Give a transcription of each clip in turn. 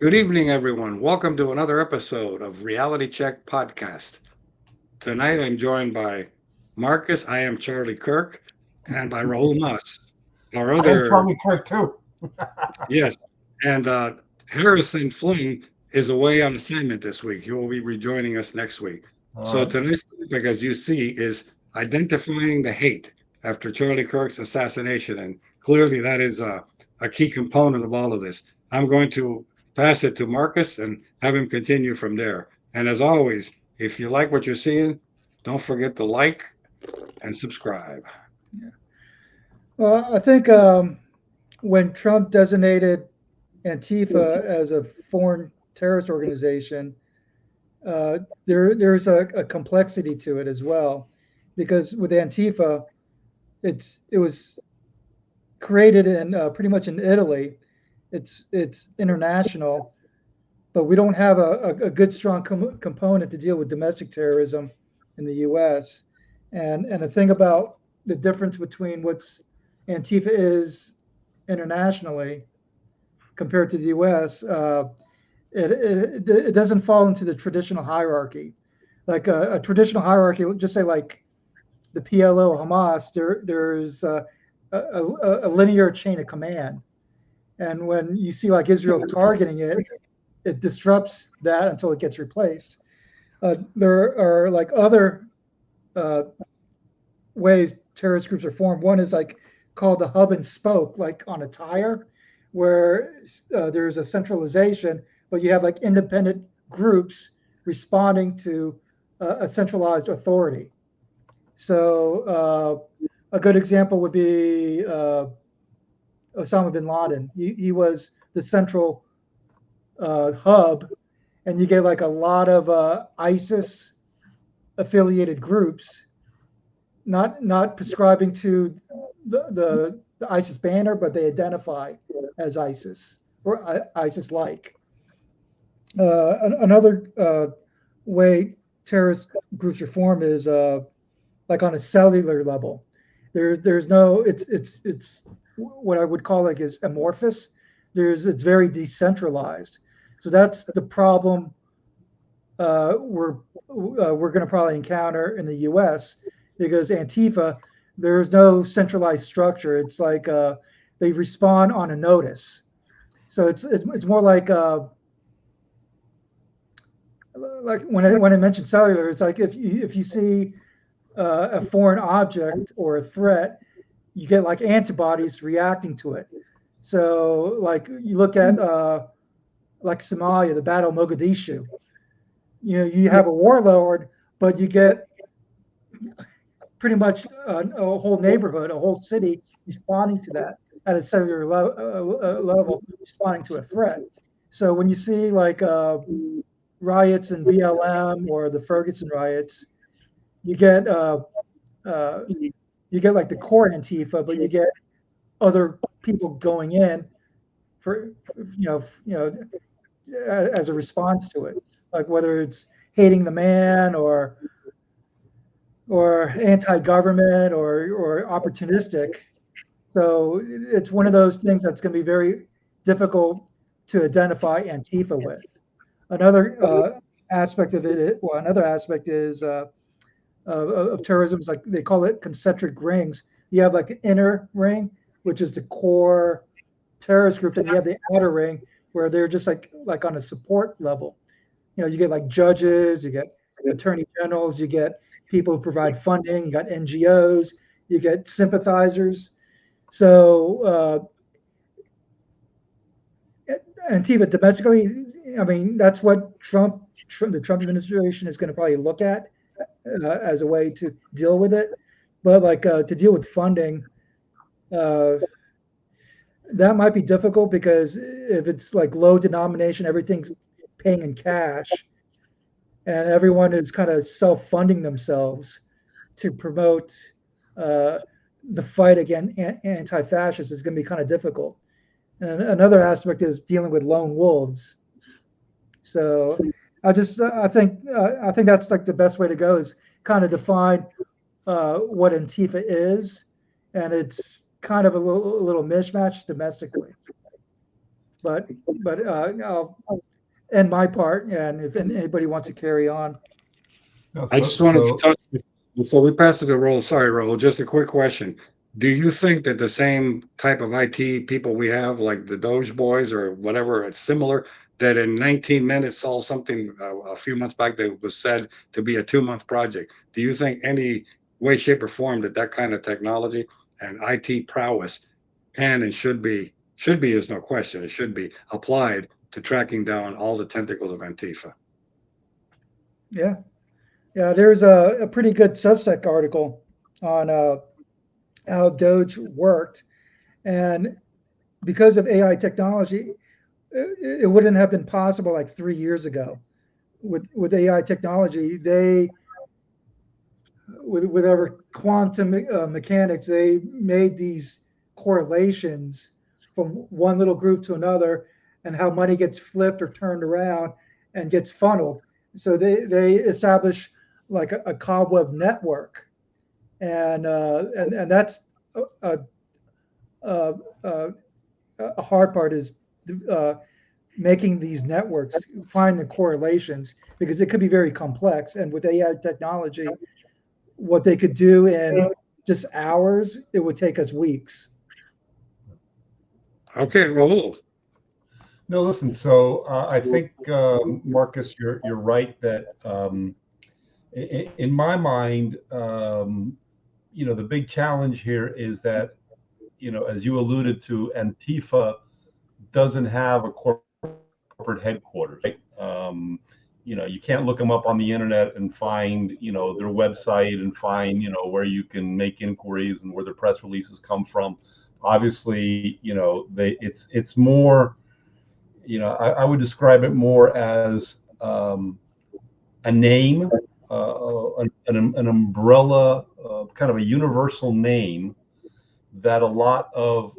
Good evening, everyone. Welcome to another episode of Reality Check Podcast. Tonight I'm joined by Marcus, I am Charlie Kirk, and by Raul Mas, our I am other, Charlie Kirk too. yes, and Harrison Flynn is away on assignment this week. He will be rejoining us next week. All So right. tonight's topic, as you see, is identifying the hate after Charlie Kirk's assassination. And clearly that is a key component of all of this. I'm going to pass it to Marcus and have him continue from there. And as always, if you like what you're seeing, don't forget to like and subscribe. Well, I think when Trump designated Antifa as a foreign terrorist organization, there's a complexity to it as well, because with Antifa, it was created in pretty much in Italy. It's international, but we don't have a good strong component to deal with domestic terrorism in the U.S. And the thing about the difference between what's Antifa is internationally compared to the U.S., it doesn't fall into the traditional hierarchy. Like a traditional hierarchy, just say like the PLO, Hamas, there's a linear chain of command. And when you see like Israel targeting it, it disrupts that until it gets replaced. There are like other uh, ways terrorist groups are formed. One is like called the hub and spoke, like on a tire, where there's a centralization, but you have like independent groups responding to a centralized authority. So a good example would be Osama bin Laden. He was the central hub, and you get like a lot of ISIS affiliated groups, not prescribing to the ISIS banner, but they identify as ISIS or ISIS like. Another way terrorist groups are formed is like on a cellular level. There's no it's what I would call like is amorphous. It's very decentralized. So that's the problem we're going to probably encounter in the U.S. because Antifa, there's no centralized structure. It's like they respond on a notice. So it's more like when I mentioned cellular, it's like if you see a foreign object or a threat, you get like antibodies reacting to it. So like you look at like Somalia, the Battle of Mogadishu. You know, you have a warlord, but you get pretty much a whole neighborhood, a whole city responding to that at a cellular level, responding to a threat. So when you see like riots in BLM or the Ferguson riots, you get uh, you get like the core Antifa, but you get other people going in for as a response to it, like whether it's hating the man or anti-government or opportunistic. So it's one of those things that's going to be very difficult to identify Antifa with. Another aspect of it, well, another aspect is of terrorism is like they call it concentric rings. You have like the inner ring, which is the core terrorist group, and you have the outer ring where they're just like on a support level. You know, you get like judges, you get attorney generals, you get people who provide funding, you got NGOs, you get sympathizers. So Antifa domestically, I mean, that's what the Trump administration is going to probably look at as a way to deal with it. But like to deal with funding, uh, that might be difficult because if it's like low denomination, everything's paying in cash, and everyone is kind of self-funding themselves to promote uh, the fight against anti-fascists is going to be kind of difficult. And another aspect is dealing with lone wolves. So I think that's like the best way to go is kind of define what Antifa is, and it's kind of a little mishmash domestically. but I'll end my part, and if anybody wants to carry on. No, I so just wanted to so touch before we pass it to Roll. Sorry, Roll. Just a quick question. Do you think that the same type of IT people we have, like the Doge boys or whatever, it's similar, that in 19 minutes solved something a few months back that was said to be a 2 month project? Do you think any way, shape, or form that that kind of technology and IT prowess can and should be is no question. It should be applied to tracking down all the tentacles of Antifa. Yeah, yeah. There's a pretty good Substack article on how Doge worked, and because of AI technology, it wouldn't have been possible like 3 years ago. With AI technology, they with our quantum mechanics, they made these correlations from one little group to another, and how money gets flipped or turned around and gets funneled. So they establish like a cobweb network, and that's a, a, a, a hard part is uh, making these networks find the correlations, because it could be very complex. And with AI technology, what they could do in just hours, it would take us weeks. Okay, Raul. no, listen. So I think Marcus, you're right that in my mind, the big challenge here is that as you alluded to, Antifa doesn't have a corporate headquarters, right? You can't look them up on the internet and find, their website and find, where you can make inquiries and where their press releases come from. Obviously, it's more, I would describe it more as a name, an umbrella, kind of a universal name that a lot of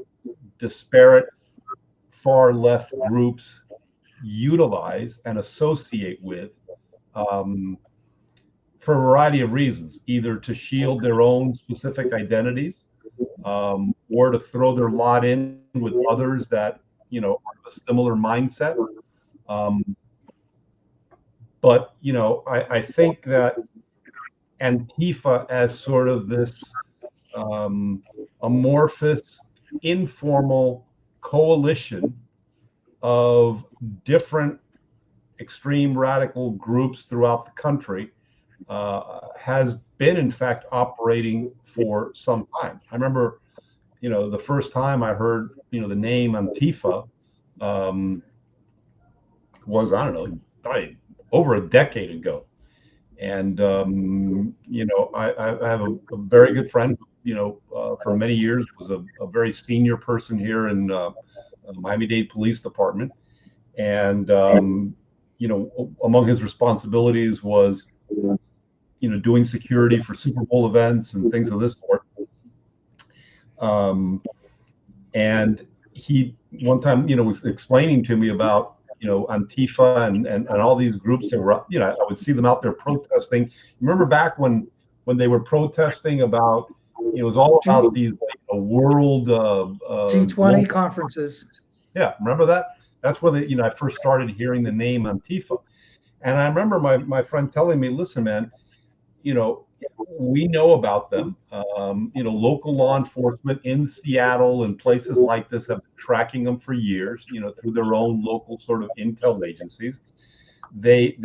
disparate far left groups utilize and associate with, for a variety of reasons, either to shield their own specific identities, or to throw their lot in with others that have a similar mindset. Um, but I think that Antifa as sort of this amorphous, informal coalition of different extreme radical groups throughout the country has been, in fact, operating for some time. I remember, the first time I heard, the name Antifa was, I don't know, probably over a decade ago. And, I have a very good friend, for many years was a very senior person here in Miami-Dade Police Department. And, among his responsibilities was, doing security for Super Bowl events and things of this sort. And he one time, was explaining to me about, Antifa and all these groups that were, I would see them out there protesting. Remember back when they were protesting about, it was all about these world G20 global, conferences. yeah, remember that? That's where I first started hearing the name Antifa. And I remember my friend telling me, listen, man, we know about them. Local law enforcement in Seattle and places like this have been tracking them for years, through their own local sort of intel agencies. They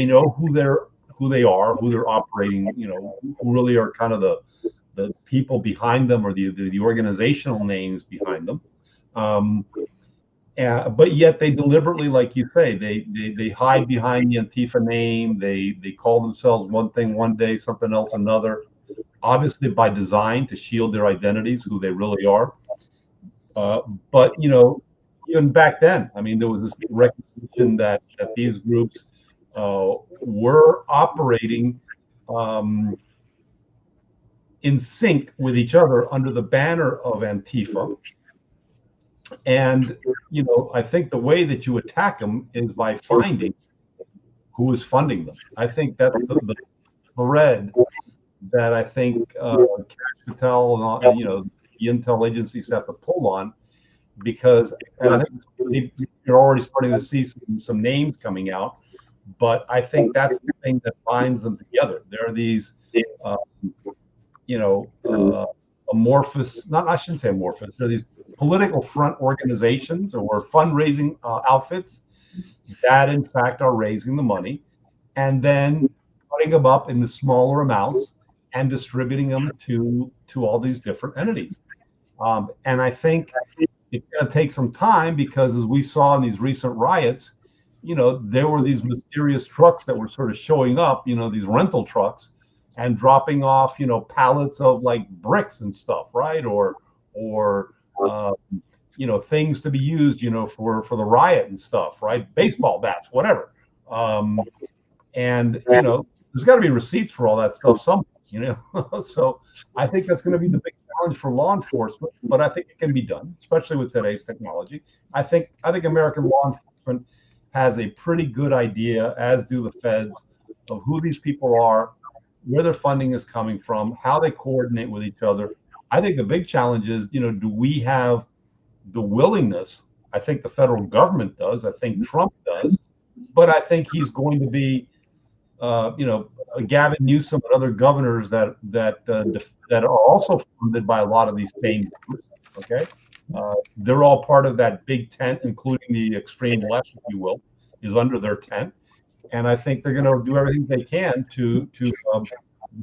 know who they are, who they're operating, who really are kind of the people behind them, or the organizational names behind them. But yet they deliberately, like you say, they hide behind the Antifa name. They call themselves one thing one day, something else another, obviously by design to shield their identities, who they really are. But even back then, I mean, there was this recognition that these groups were operating in sync with each other under the banner of Antifa. And, I think the way that you attack them is by finding who is funding them. I think that's the thread that I think Patel and all, the intel agencies have to pull on, because, and I think it's you're already starting to see some names coming out, but I think that's the thing that binds them together. There are these, uh, amorphous, not, I shouldn't say amorphous, there are these political front organizations or fundraising outfits that in fact are raising the money and then cutting them up into smaller amounts and distributing them to all these different entities. And I think it's going to take some time because, as we saw in these recent riots, there were these mysterious trucks that were sort of showing up, these rental trucks, and dropping off, pallets of like bricks and stuff, right? Or things to be used, for the riot and stuff, right? Baseball bats, whatever. And there's got to be receipts for all that stuff somewhere. So I think that's going to be the big challenge for law enforcement, but I think it can be done, especially with today's technology. I think American law enforcement has a pretty good idea, as do the feds, of who these people are, where their funding is coming from, how they coordinate with each other. I think the big challenge is, do we have the willingness? I think the federal government does. I think Trump does, but I think he's going to be, Gavin Newsom and other governors that are also funded by a lot of these same groups. Okay, they're all part of that big tent, including the extreme left, if you will, is under their tent, and I think they're going to do everything they can to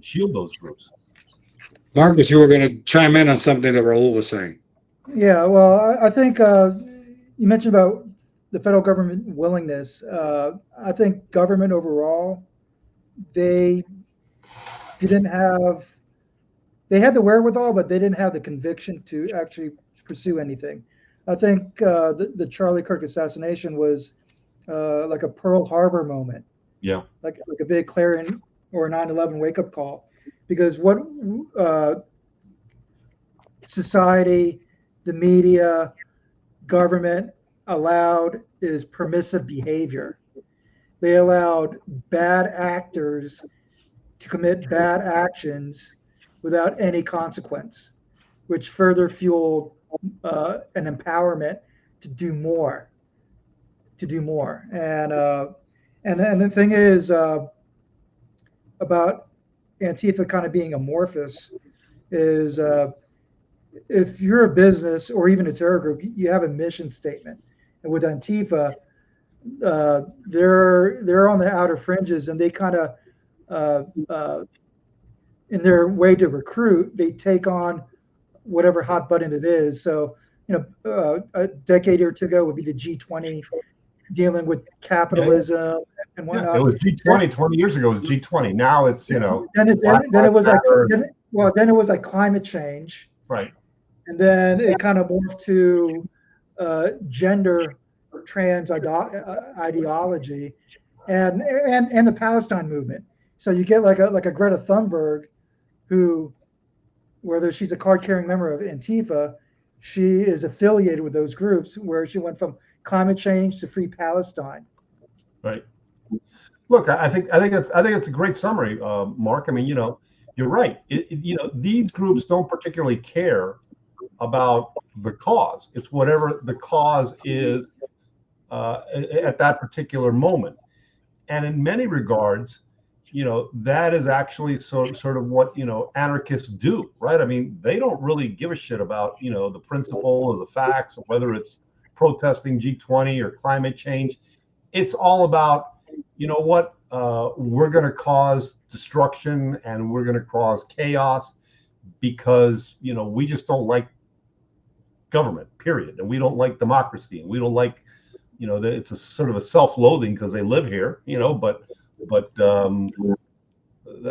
shield those groups. Marcus, you were going to chime in on something that Raul was saying. Yeah, well, I think you mentioned about the federal government willingness. I think government overall, they had the wherewithal, but they didn't have the conviction to actually pursue anything. I think the Charlie Kirk assassination was like a Pearl Harbor moment. Yeah. Like a big clarion or 9/11 wake up call, because what society, the media, government allowed is permissive behavior. They allowed bad actors to commit bad actions without any consequence, which further fueled an empowerment to do more, And the thing is about Antifa kind of being amorphous is if you're a business or even a terror group, you have a mission statement. And with Antifa, they're on the outer fringes, and they kind of in their way to recruit, they take on whatever hot button it is. So, a decade or two ago would be the G20 dealing with capitalism and whatnot. Yeah, it was G20 20 years ago. It was G20. Now it's then it was like climate change, right, and then it kind of morphed to gender trans ideology, and the Palestine movement. So you get like a Greta Thunberg, who, whether she's a card-carrying member of Antifa, she is affiliated with those groups, where she went from climate change to free Palestine. Right. Look, I think it's a great summary, Mark. I mean, you're right. These groups don't particularly care about the cause. It's whatever the cause is at that particular moment. And in many regards, that is actually sort of what, anarchists do, right? I mean, they don't really give a shit about, the principle or the facts, or whether it's protesting G20 or climate change. It's all about, we're going to cause destruction and we're going to cause chaos because, we just don't like government, period. And we don't like democracy, and we don't like, it's a sort of a self-loathing because they live here, but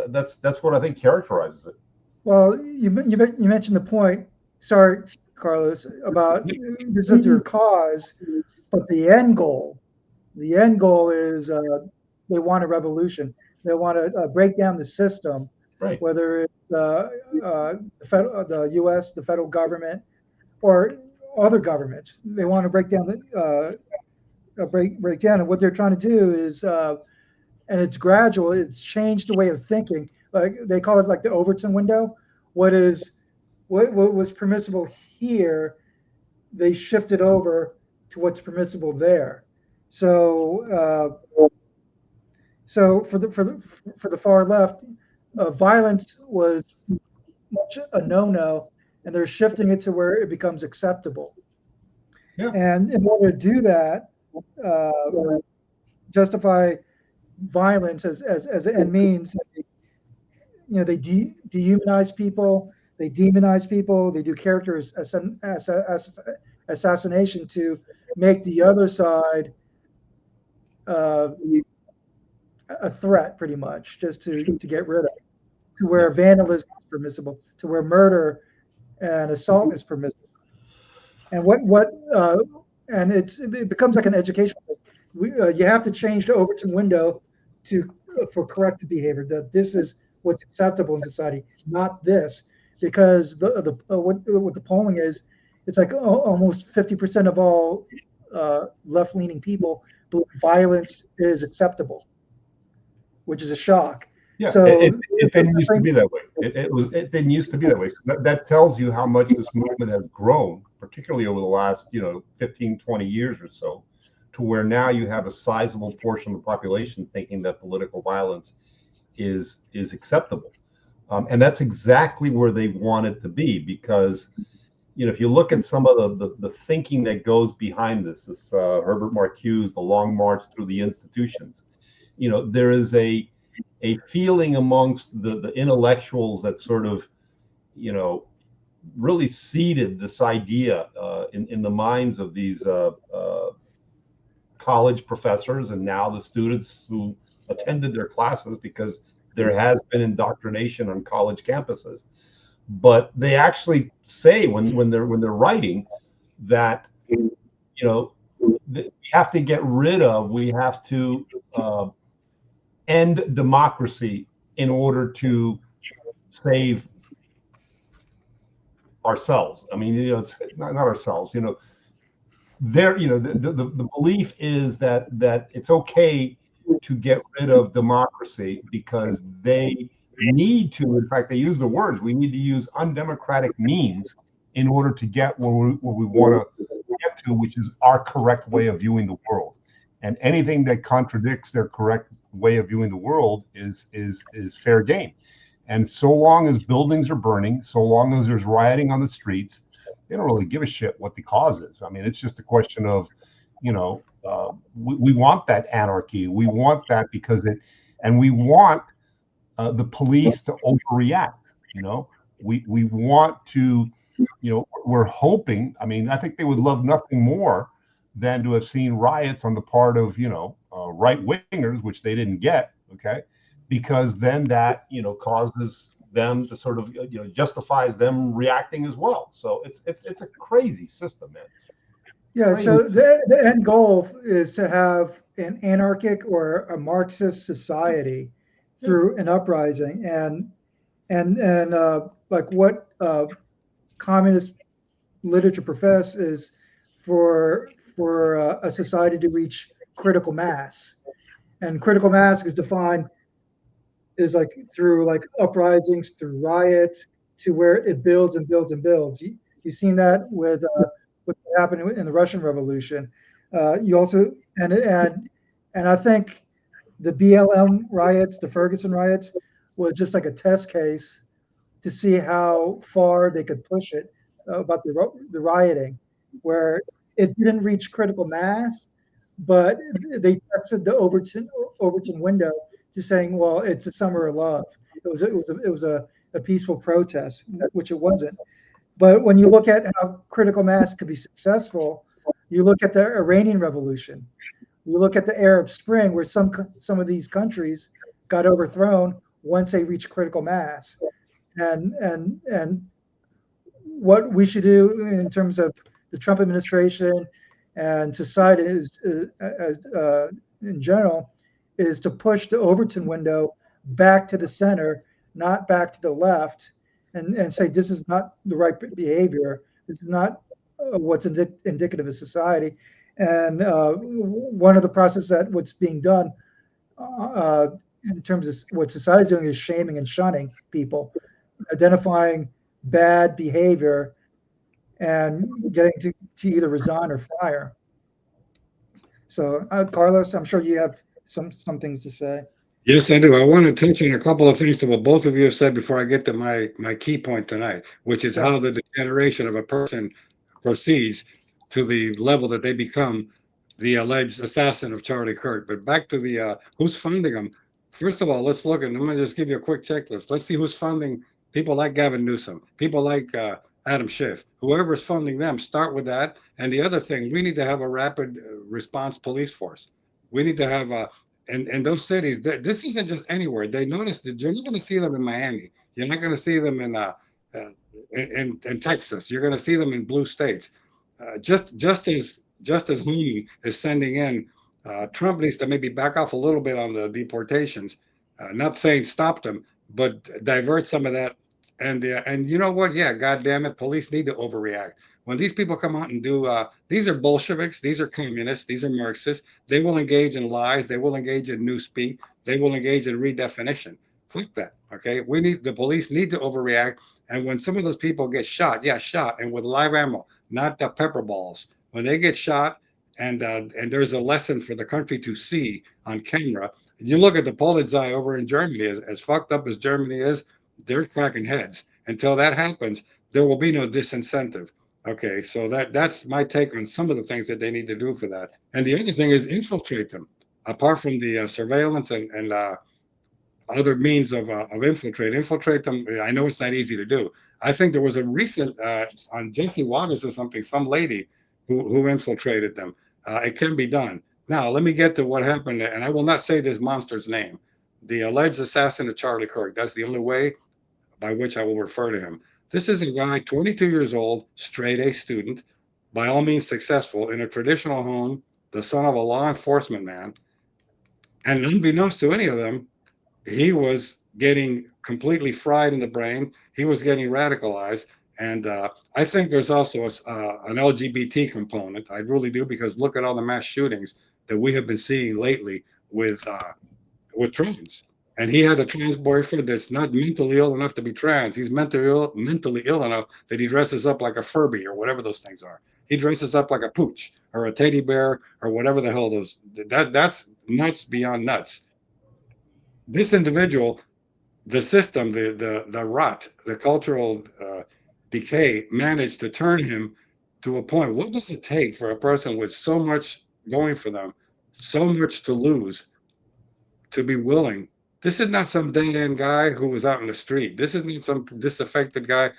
that's what I think characterizes it. Well, you mentioned the point. Sorry, Carlos, about this is their cause, but the end goal is they want a revolution. They want to break down the system, right? Whether it's the U.S., the federal government, or other governments. They want to break down break down. And what they're trying to do is, and it's gradual. It's changed the way of thinking. Like they call it like the Overton window. What was permissible here, they shifted over to what's permissible there. So for the far left, violence was much a no-no, and they're shifting it to where it becomes acceptable. Yeah. And in order to do that, justify violence as an end means, they dehumanize people, they demonize people, they do character assassination to make the other side uh, a threat, pretty much, just to get rid of, to where vandalism is permissible, to where murder and assault is permissible. And and it becomes like an education. You have to change the Overton window for corrective behavior. That this is what's acceptable in society, not this, because what the polling is, it's like almost 50% of all left-leaning people believe violence is acceptable, which is a shock. Yeah, so it didn't used to be that way. It didn't used to be that way. So that tells you how much this movement has grown, particularly over the last 15, 20 years or so, to where now you have a sizable portion of the population thinking that political violence is acceptable, and that's exactly where they want it to be. Because if you look at some of the thinking that goes behind this Herbert Marcuse, the Long March Through the Institutions, there is a feeling amongst the intellectuals that sort of, really seeded this idea in the minds of these college professors and now the students who attended their classes, because there has been indoctrination on college campuses. But they actually say when they're writing that, we have to end democracy in order to save ourselves. I mean, it's not ourselves. The belief is that it's okay to get rid of democracy because they need to. In fact, they use the words, we need to use undemocratic means in order to get where we want to get to, which is our correct way of viewing the world. And anything that contradicts their correct way of viewing the world is fair game. And so long as buildings are burning, so long as there's rioting on the streets, they don't really give a shit what the cause is. I mean, it's just a question of, we want that anarchy. We want that and we want the police to overreact. We want to, we're hoping. I mean, I think they would love nothing more than to have seen riots on the part of, right wingers, which they didn't get. Okay. Because then that, causes them to sort of, justifies them reacting as well. So it's a crazy system, man. Yeah. So the end goal is to have an anarchic or a Marxist society through an uprising, and like what communist literature profess is for a society to reach critical mass, and critical mass is defined is like through like uprisings, through riots, to where it builds and builds and builds. You've seen that with what happened in the Russian Revolution. You also and I think the BLM riots, the Ferguson riots, was just like a test case to see how far they could push it about the rioting, where it didn't reach critical mass, but they tested the Overton window to saying, well, it's a summer of love. It was a peaceful protest, which it wasn't. But when you look at how critical mass could be successful, you look at the Iranian Revolution, you look at the Arab Spring, where some of these countries got overthrown once they reached critical mass, and what we should do in terms of the Trump administration and society is, in general, is to push the Overton window back to the center, not back to the left, and say this is not the right behavior. This is not what's indicative of society. And one of the processes that what's being done in terms of what society is doing is shaming and shunning people, identifying bad behavior, and getting to either resign or fire. So, Carlos, I'm sure you have some things to say. Yes, I do. I want to touch on a couple of things to what both of you have said before I get to my key point tonight, which is Sure. how the degeneration of a person proceeds to the level that they become the alleged assassin of Charlie Kirk. But back to the who's funding them. First of all, let's look at. I'm going to just give you a quick checklist. Let's see who's funding people like Gavin Newsom, people like Adam Schiff, whoever's funding them. Start with that. And the other thing, we need to have a rapid response police force. We need to have a and those cities, this isn't just anywhere. They notice that you're not going to see them in Miami. You're not going to see them uh, in Texas. You're going to see them in blue states. Just as Homey is sending in, Trump needs to maybe back off a little bit on the deportations. Not saying stop them, but divert some of that. And you know what? Yeah, God damn it, police need to overreact. When these people come out and do, these are Bolsheviks, these are communists, these are Marxists. They will engage in lies. They will engage in newspeak. They will engage in redefinition. Fuck that. Okay. The police need to overreact. And when some of those people get shot, yeah, shot, and with live ammo, not the pepper balls, when they get shot, and there's a lesson for the country to see on camera. You look at the Polizei over in Germany, as fucked up as Germany is, they're cracking heads. Until that happens, there will be no disincentive. Okay, so that's my take on some of the things that they need to do for that. And the other thing is infiltrate them. Apart from the surveillance and other means of infiltrate them. I know it's not easy to do. I think there was a recent on Jesse Waters or something, some lady who infiltrated them. It can be done. Now let me get to what happened, and I will not say this monster's name. The alleged assassin of Charlie Kirk. That's the only way by which I will refer to him. This is a guy, 22 years old, straight A student, by all means successful in a traditional home, the son of a law enforcement man. And unbeknownst to any of them, he was getting completely fried in the brain. He was getting radicalized. And I think there's also an LGBT component. I really do, because look at all the mass shootings that we have been seeing lately with trans. And he had a trans boyfriend that's not mentally ill enough to be trans. He's mentally ill enough that he dresses up like a Furby or whatever those things are. He dresses up like a pooch or a teddy bear or whatever the hell those. That's nuts beyond nuts. This individual, the system, the rot, the cultural decay managed to turn him to a point. What does it take for a person with so much going for them, so much to lose, to be willing? This is not some dead end guy who was out in the street. This isn't some disaffected guy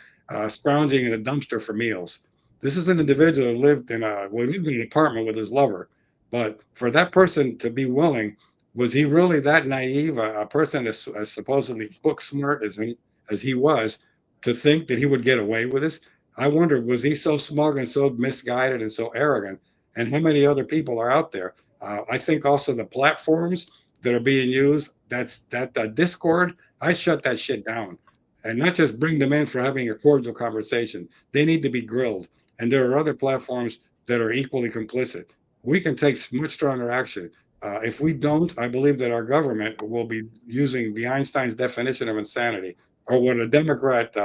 scrounging in a dumpster for meals. This is an individual who lived in an apartment with his lover. But for that person to be willing, was he really that naive? A person as supposedly book smart as he was, to think that he would get away with this? I wonder, was he so smug and so misguided and so arrogant? And how many other people are out there? I think also the platforms that are being used. That's that Discord. I shut that shit down, and not just bring them in for having a cordial conversation. They need to be grilled. And there are other platforms that are equally complicit. We can take much stronger action. If we don't, I believe that our government will be using the Einstein's definition of insanity, or what a Democrat,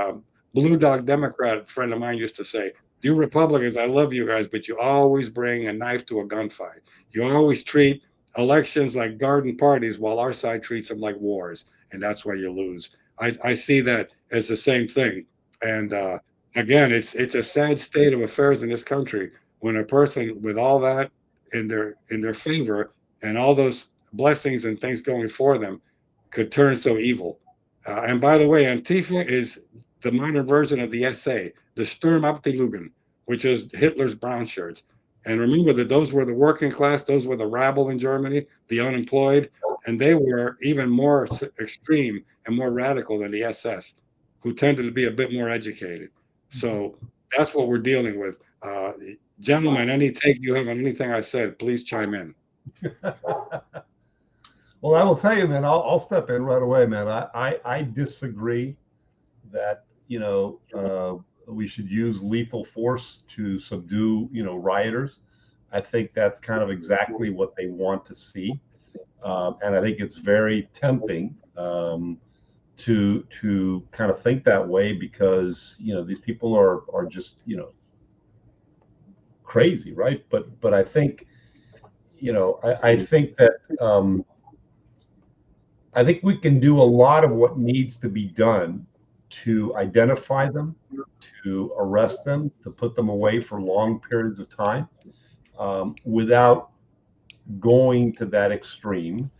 blue dog Democrat friend of mine used to say. You Republicans, I love you guys, but you always bring a knife to a gunfight. You always treat elections like garden parties while our side treats them like wars, and that's why you lose. I see that as the same thing. And again, it's a sad state of affairs in this country when a person with all that in their favor and all those blessings and things going for them could turn so evil. And by the way, Antifa is the modern version of the SA, the Sturmabteilungen, which is Hitler's brown shirts. And remember that those were the working class, those were the rabble in Germany, the unemployed, and they were even more extreme and more radical than the SS, who tended to be a bit more educated. So that's what we're dealing with. Gentlemen, any take you have on anything I said, please chime in. Well, I will tell you, man, I'll step in right away, man. I disagree that, we should use lethal force to subdue, rioters. I think that's kind of exactly what they want to see. And I think it's very tempting to kind of think that way because, these people are just, crazy, right? But I think, I think that I think we can do a lot of what needs to be done to identify them, to arrest them, to put them away for long periods of time, without going to that extreme.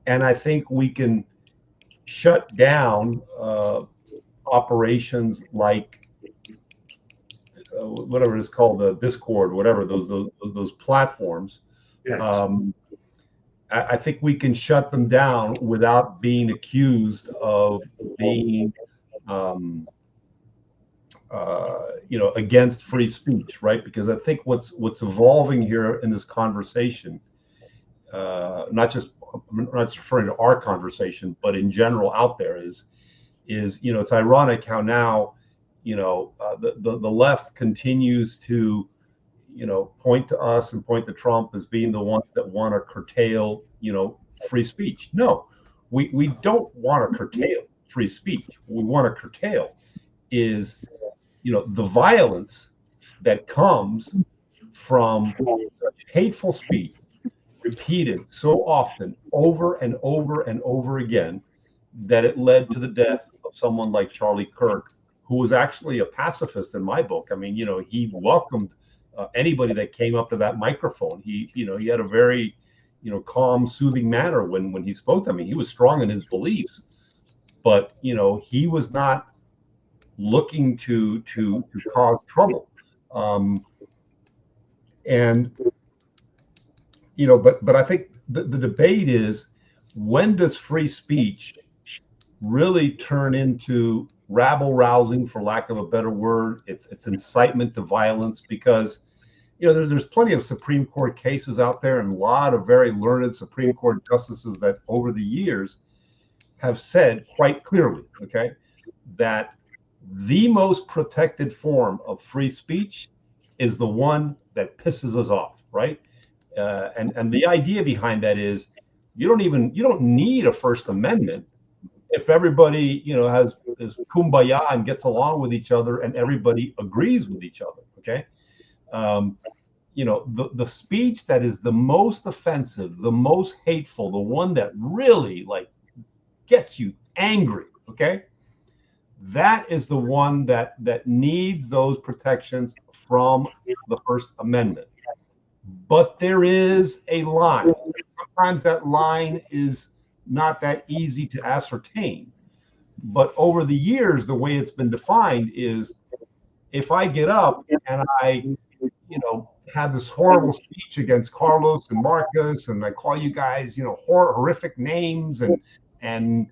And I think we can shut down operations like whatever it's called, the Discord, whatever those platforms. Yes. I think we can shut them down without being accused of being, against free speech, right? Because I think what's evolving here in this conversation, I'm not just referring to our conversation, but in general out there is it's ironic how now the left continues to point to us and point to Trump as being the ones that want to curtail free speech. No, we don't want to curtail free speech. What we want to curtail is the violence that comes from such hateful speech repeated so often over and over and over again that it led to the death of someone like Charlie Kirk, who was actually a pacifist in my book. I mean, he welcomed anybody that came up to that microphone. He had a very, calm, soothing manner when he spoke. I mean, he was strong in his beliefs, but he was not looking to cause trouble. And but I think the debate is, when does free speech really turn into rabble rousing, for lack of a better word? It's incitement to violence, because there's plenty of Supreme Court cases out there, and a lot of very learned Supreme Court justices that over the years have said quite clearly, okay, that the most protected form of free speech is the one that pisses us off, right? And the idea behind that is you don't need a First Amendment if everybody is kumbaya and gets along with each other and everybody agrees with each other. Okay, the speech that is the most offensive, the most hateful, the one that really gets you angry. Okay, that is the one that needs those protections from the First Amendment. But there is a line. Sometimes that line is not that easy to ascertain. But over the years, the way it's been defined is, if I get up and I, have this horrible speech against Carlos and Marcus, and I call you guys, horrific names, and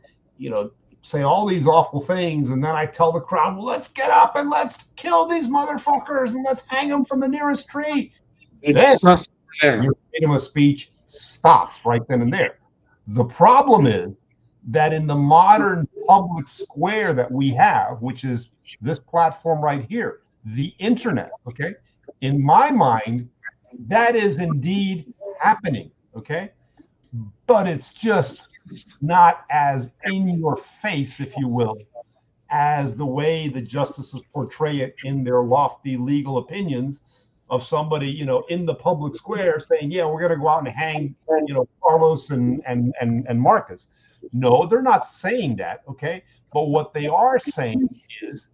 say all these awful things, and then I tell the crowd, well, let's get up and let's kill these motherfuckers and let's hang them from the nearest tree. Then your freedom of speech stops right then and there. The problem is that in the modern public square that we have, which is this platform right here, the internet, okay, in my mind, that is indeed happening, okay, but it's just not as in your face, if you will, as the way the justices portray it in their lofty legal opinions of somebody, in the public square saying, yeah, we're going to go out and hang, Carlos and Marcus. No, they're not saying that. Okay. But what they are saying is,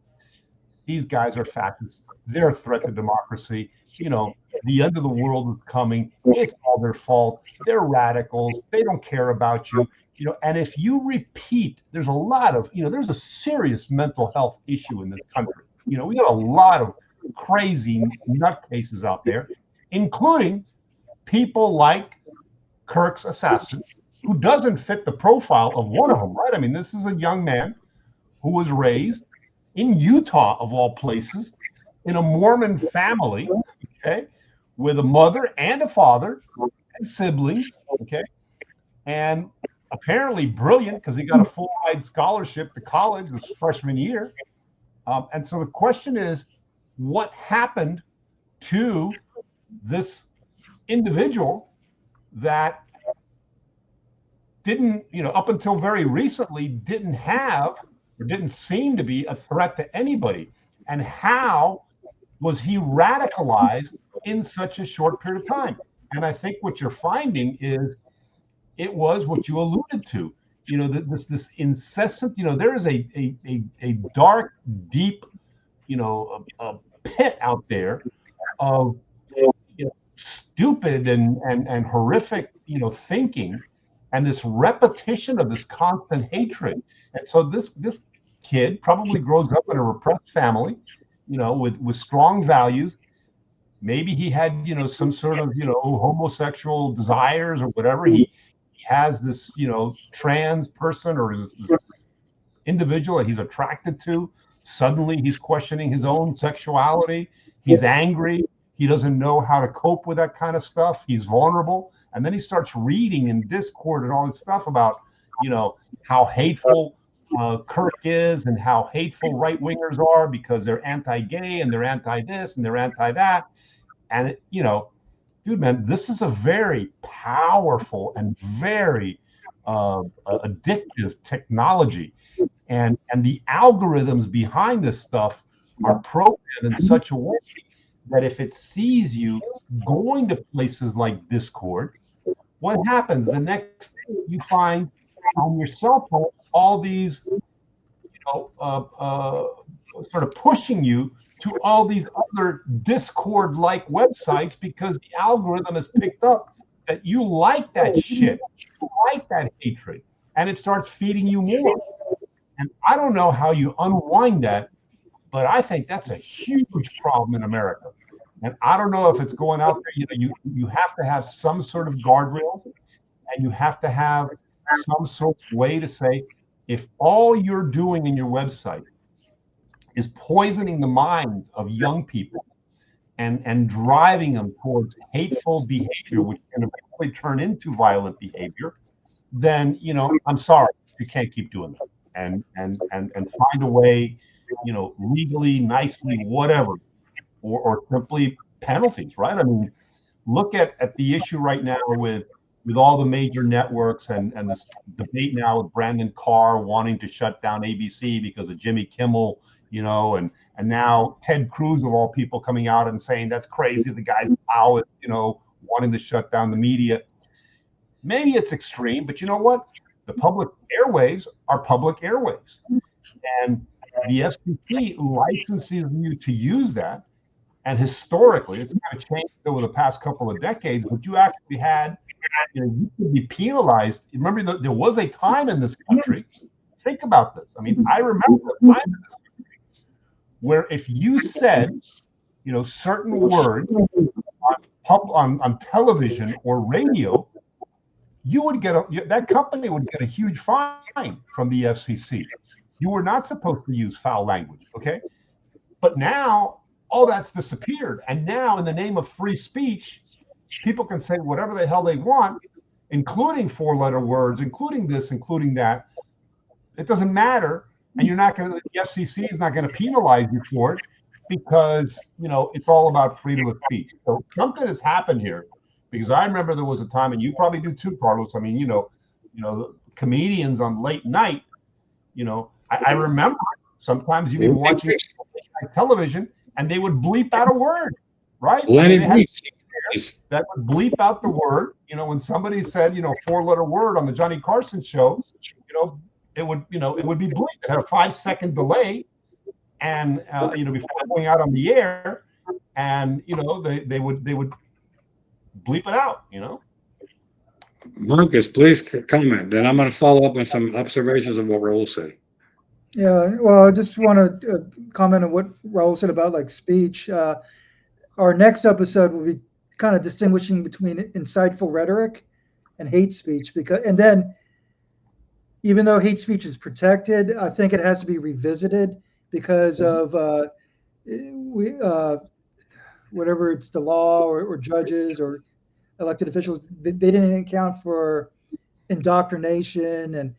these guys are fascists. They're a threat to democracy. The end of the world is coming. It's all their fault. They're radicals. They don't care about you. And if you repeat, there's a lot of, there's a serious mental health issue in this country. We got a lot of crazy nutcases out there, including people like Kirk's assassin, who doesn't fit the profile of one of them, right? I mean, this is a young man who was raised in Utah, of all places, in a Mormon family, okay, with a mother and a father and siblings, okay, and apparently brilliant, because he got a full-ride scholarship to college his freshman year. And so the question is, what happened to this individual that didn't, up until very recently, didn't have or didn't seem to be a threat to anybody? And how was he radicalized in such a short period of time? And I think what you're finding is it was what you alluded to. This incessant. There is a dark, deep, a pit out there of stupid and horrific, thinking, and this repetition of this constant hatred. And so this kid probably grows up in a repressed family, with strong values. Maybe he had, some sort of, homosexual desires or whatever. He has this, trans person or individual that he's attracted to. Suddenly he's questioning his own sexuality. He's angry. He doesn't know how to cope with that kind of stuff. He's vulnerable. And then he starts reading in Discord and all this stuff about, how hateful Kirk is and how hateful right wingers are because they're anti-gay and they're anti-this and they're anti-that. And, dude, man, this is a very powerful and very addictive technology. And the algorithms behind this stuff are programmed in such a way that if it sees you going to places like Discord, what happens? The next thing you find on your cell phone, all these, sort of pushing you to all these other Discord-like websites because the algorithm has picked up that you like that shit, you like that hatred, and it starts feeding you more. And I don't know how you unwind that, but I think that's a huge problem in America. And I don't know if it's going out there. You have to have some sort of guardrails, and you have to have some sort of way to say, if all you're doing in your website is poisoning the minds of young people and driving them towards hateful behavior, which can eventually turn into violent behavior, then I'm sorry, you can't keep doing that. And find a way, legally, nicely, whatever, or simply penalties, right? I mean, look at the issue right now with all the major networks and this debate now with Brandon Carr wanting to shut down ABC because of Jimmy Kimmel, and now Ted Cruz of all people coming out and saying that's crazy. The guy's out, wanting to shut down the media. Maybe it's extreme, but you know what? The public airwaves are public airwaves. And the FCC licenses you to use that. And historically, it's kind of changed over the past couple of decades, but you actually had, you could be penalized. Remember, there was a time in this country, think about this. I mean, I remember a time in this country where if you said, certain words on television or radio, you would get that company would get a huge fine from the FCC. You were not supposed to use foul language, okay? But now all that's disappeared, and now in the name of free speech, people can say whatever the hell they want, including four-letter words, including this, including that. It doesn't matter, and the FCC is not going to penalize you for it because it's all about freedom of speech. So something has happened here. Because I remember there was a time, and you probably do too, Carlos. I mean, the comedians on late night. I remember sometimes you'd be watching television, and they would bleep out a word, right? That would bleep out the word. When somebody said, four-letter word on the Johnny Carson show, it would be bleeped. It had a 5-second delay, and before going out on the air, and they would bleep it out, Marcus, please comment. Then I'm going to follow up on some observations of what Raul said. Yeah, well, I just want to comment on what Raul said about like speech. Our next episode will be kind of distinguishing between insightful rhetoric and hate speech, and then even though hate speech is protected, I think it has to be revisited because of whatever it's the law or judges or elected officials, they didn't account for indoctrination and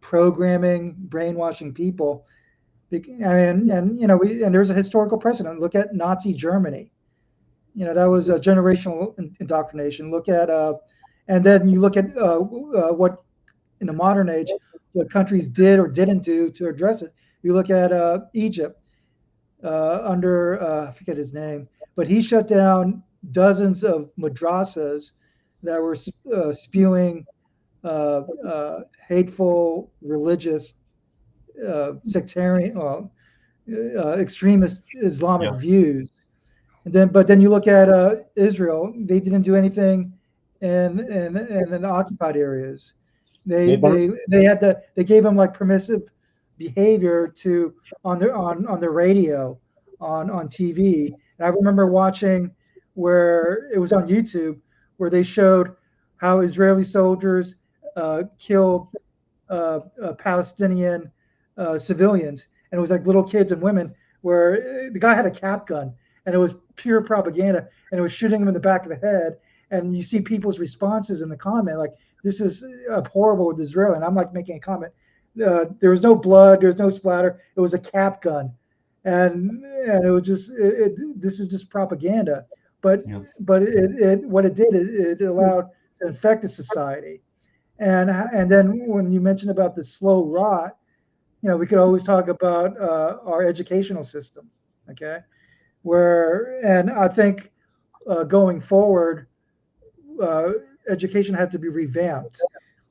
programming, brainwashing people. And there's a historical precedent. Look at Nazi Germany. That was a generational indoctrination. Look at, and then you look at what in the modern age, what countries did or didn't do to address it. You look at Egypt under I forget his name, but he shut down dozens of madrasas that were spewing hateful, religious, sectarian, extremist Islamic Yeah. views. But then you look at Israel; they didn't do anything in the occupied areas. Well, They gave them like permissive behavior to on the radio, on TV. And I remember watching where it was on YouTube where they showed how Israeli soldiers killed Palestinian civilians, and it was like little kids and women. Where the guy had a cap gun, and it was pure propaganda, and it was shooting him in the back of the head. And you see people's responses in the comment, like, "This is horrible with Israel," and I'm like making a comment. There was no blood, there was no splatter. It was a cap gun, and it was just this is just propaganda. But Yeah. what it did, it allowed to infect a society. And then when you mentioned about the slow rot, we could always talk about our educational system, okay? And I think going forward, uh, education had to be revamped,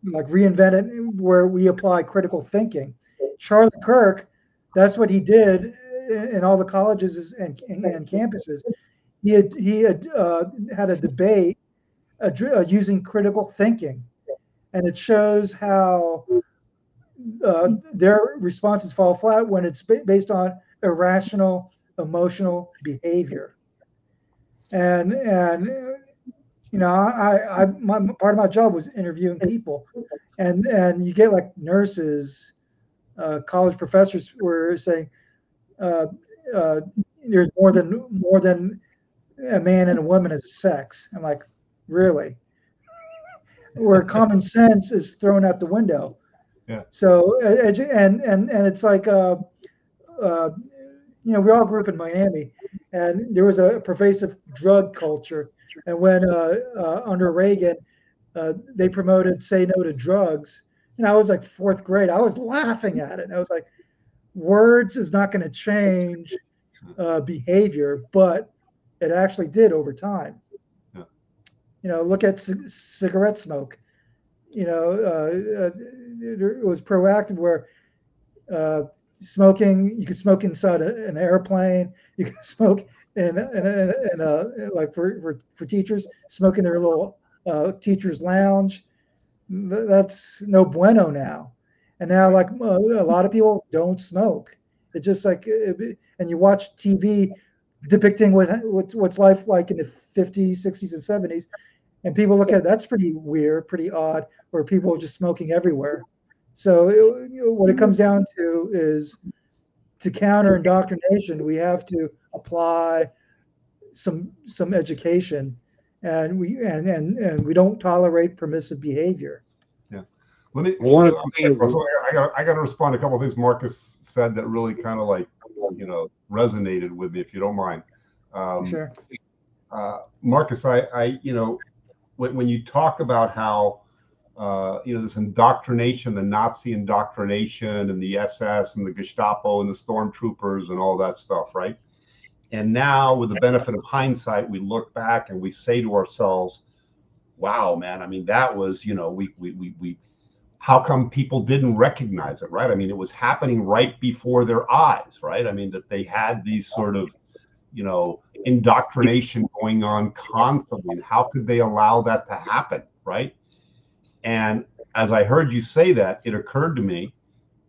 like reinvented, where we apply critical thinking. Charlie Kirk, that's what he did in all the colleges and campuses. He had a debate using critical thinking, and it shows how their responses fall flat when it's based on irrational emotional behavior. And part of my job was interviewing people, and you get like nurses, college professors were saying uh, uh, there's more than a man and a woman as sex. I'm like, really? Where common sense is thrown out the window. Yeah. So and it's like uh, we all grew up in Miami, and there was a pervasive drug culture. And when under Reagan, they promoted "Say No to Drugs," and I was like fourth grade. I was laughing at it. I was like, words is not going to change behavior, but it actually did over time. Yeah. Look at cigarette smoke. It was proactive where uh, you could smoke inside an airplane. You could smoke in a like for teachers, smoke in their little teachers lounge. That's no bueno now. And now, like a lot of people don't smoke. It's just like, and you watch TV depicting what's life like in the 50s, 60s, and 70s, and people look at that's pretty weird, pretty odd, where people are just smoking everywhere. So what it comes down to is to counter indoctrination, we have to apply some education, and we don't tolerate permissive behavior. Yeah. Let me. one of the things, I got to respond to a couple of things Marcus said that really kind of like resonated with me, if you don't mind. Sure. Marcus, when you talk about how this indoctrination, the Nazi indoctrination, and the SS and the Gestapo and the stormtroopers and all that stuff, right? And now, with the benefit of hindsight, we look back and we say to ourselves, "Wow, man! I mean, that was, we how come people didn't recognize it, right? I mean, it was happening right before their eyes, right? I mean, that they had these sort of, indoctrination going on constantly. And how could they allow that to happen, right?" And as I heard you say that, it occurred to me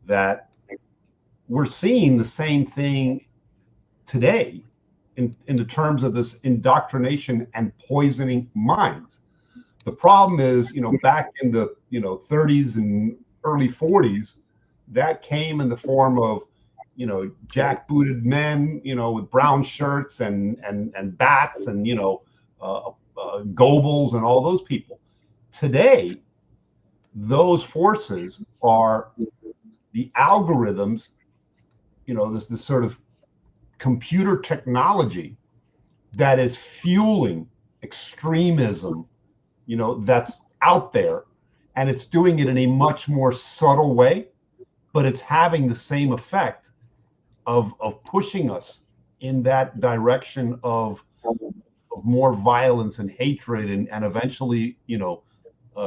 that we're seeing the same thing today in the terms of this indoctrination and poisoning minds. The problem is, back in the 30s and early 40s, that came in the form of jackbooted men, with brown shirts and bats and Goebbels and all those people. Today, those forces are the algorithms, this sort of computer technology that is fueling extremism, that's out there, and it's doing it in a much more subtle way, but it's having the same effect of pushing us in that direction of more violence and hatred and eventually,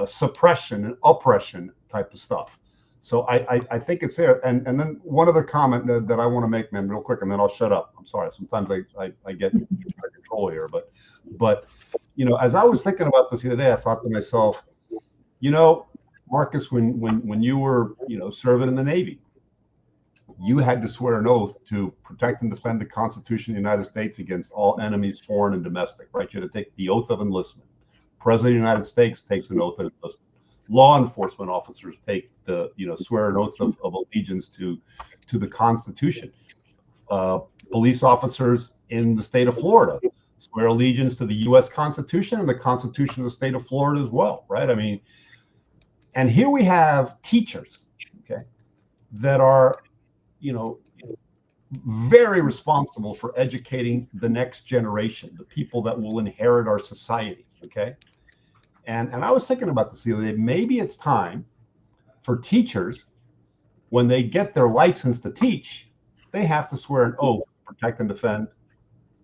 suppression and oppression type of stuff. So I think it's there. And then one other comment that I want to make, man, real quick, and then I'll shut up. I'm sorry. Sometimes I get out of control here, but as I was thinking about this the other day, I thought to myself, Marcus, when you were serving in the Navy, you had to swear an oath to protect and defend the Constitution of the United States against all enemies, foreign and domestic, right? You had to take the oath of enlistment. President of the United States takes an oath of enlistment. Law enforcement officers take swear an oath of allegiance to the Constitution. Police officers in the state of Florida swear allegiance to the U.S. Constitution and the Constitution of the state of Florida as well, right? I mean, and here we have teachers, okay, that are very responsible for educating the next generation, the people that will inherit our society, okay? And I was thinking about this the other day. Maybe it's time for teachers, when they get their license to teach, they have to swear an oath to protect and defend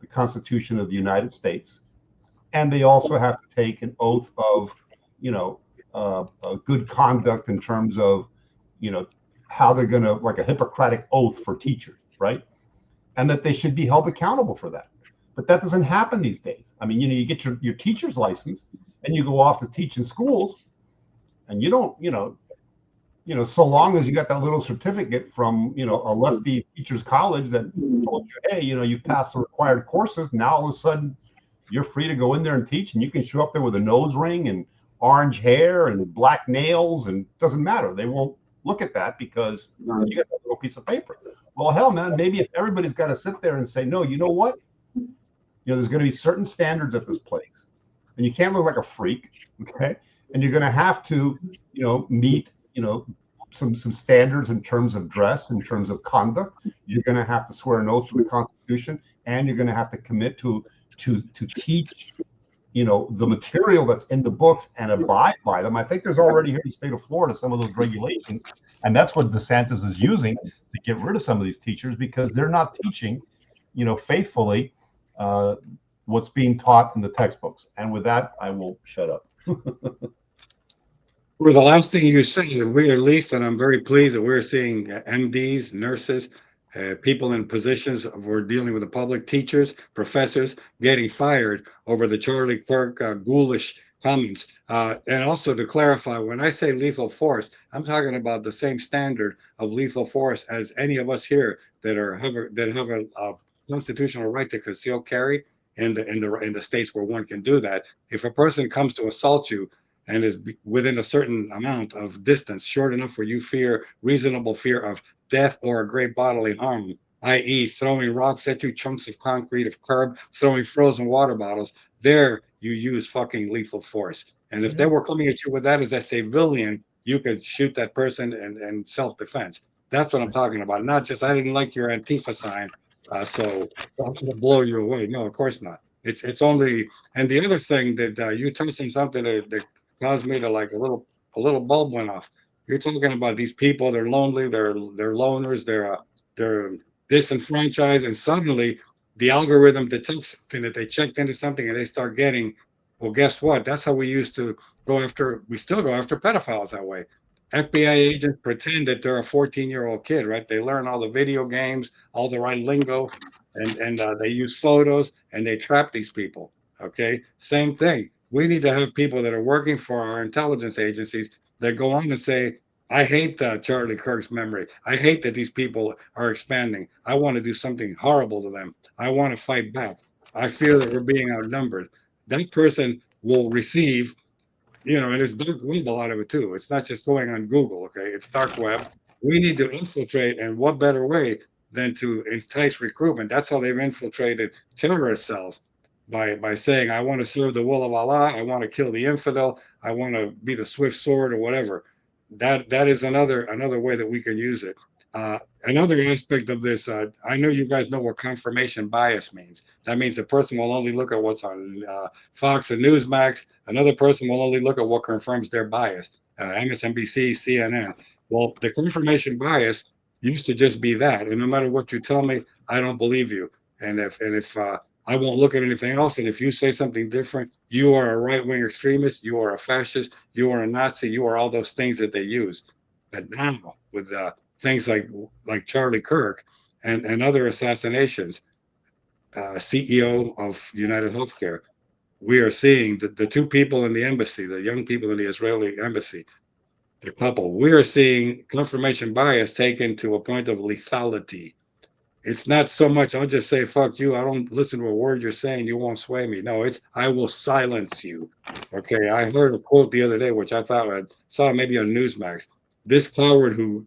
the Constitution of the United States. And they also have to take an oath of, good conduct in terms of, how they're going to, like a Hippocratic oath for teachers, right? And that they should be held accountable for that. But that doesn't happen these days. I mean, you get your teacher's license and you go off to teach in schools, and you don't, so long as you got that little certificate from, a lefty teacher's college that told you, hey, you've passed the required courses, now all of a sudden you're free to go in there and teach, and you can show up there with a nose ring and orange hair and black nails, and it doesn't matter. They won't look at that because you got that little piece of paper. Well, hell, man, maybe if everybody's got to sit there and say, no, you know what? There's going to be certain standards at this place, and you can't look like a freak, okay? And you're going to have to, meet, some standards in terms of dress, in terms of conduct. You're going to have to swear an oath to the Constitution, and you're going to have to commit to teach, the material that's in the books and abide by them. I think there's already here in the state of Florida some of those regulations, and that's what DeSantis is using to get rid of some of these teachers, because they're not teaching, faithfully what's being taught in the textbooks. And with that, I will shut up. Well, the last thing you said, we at least, and I'm very pleased that we're seeing MDs, nurses, people in positions we're dealing with the public, teachers, professors getting fired over the Charlie Kirk ghoulish comments. And also to clarify, when I say lethal force, I'm talking about the same standard of lethal force as any of us here that have a constitutional right to conceal carry in the states where one can do that. If a person comes to assault you and is within a certain amount of distance, short enough where you fear reasonable fear of death or a great bodily harm, i.e., throwing rocks at you, chunks of concrete, of curb, throwing frozen water bottles, there you use fucking lethal force. And if they were coming at you with that as a civilian, you could shoot that person in self-defense. That's what I'm talking about. Not just, I didn't like your Antifa sign, so I'm going to blow you away. No, of course not. It's only, and the other thing that you touched on something that caused me to like a little bulb went off. You're talking about these people, they're lonely, they're loners, they're disenfranchised, and suddenly the algorithm detects that they checked into something and they start getting, well, guess what? That's how we used to we still go after pedophiles that way. FBI agents pretend that they're a 14-year-old kid, right? They learn all the video games, all the right lingo, and they use photos and they trap these people. Okay, same thing. We need to have people that are working for our intelligence agencies that go on and say, I hate Charlie Kirk's memory. I hate that these people are expanding. I want to do something horrible to them. I want to fight back. I feel that we're being outnumbered. That person will receive, and it's dark web, a lot of it too. It's not just going on Google, okay? It's dark web. We need to infiltrate, and what better way than to entice recruitment? That's how they've infiltrated terrorist cells by saying, I want to serve the will of Allah, I want to kill the infidel, I want to be the swift sword or whatever. That is another way that we can use it. Another aspect of this, I know you guys know what confirmation bias means. That means a person will only look at what's on Fox and Newsmax. Another person will only look at what confirms their bias. MSNBC, CNN. Well, the confirmation bias used to just be that, and no matter what you tell me, I don't believe you. And if I won't look at anything else. And if you say something different, you are a right-wing extremist, you are a fascist, you are a Nazi, you are all those things that they use. But now with things like Charlie Kirk and other assassinations, CEO of United Healthcare, we are seeing the two people in the embassy, the young people in the Israeli embassy, the couple, we are seeing confirmation bias taken to a point of lethality. It's not so much, I'll just say, fuck you. I don't listen to a word you're saying. You won't sway me. No, it's, I will silence you. Okay. I heard a quote the other day, which I thought I saw maybe on Newsmax. This coward who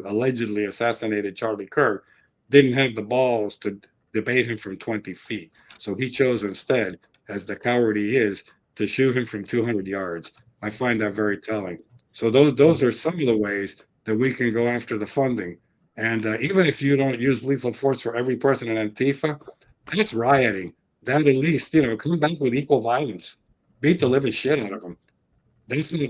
allegedly assassinated Charlie Kirk, didn't have the balls to debate him from 20 feet. So he chose instead, as the coward he is, to shoot him from 200 yards. I find that very telling. So those are some of the ways that we can go after the funding. And even if you don't use lethal force for every person in Antifa, that's rioting. That at least, come back with equal violence. Beat the living shit out of them. They're still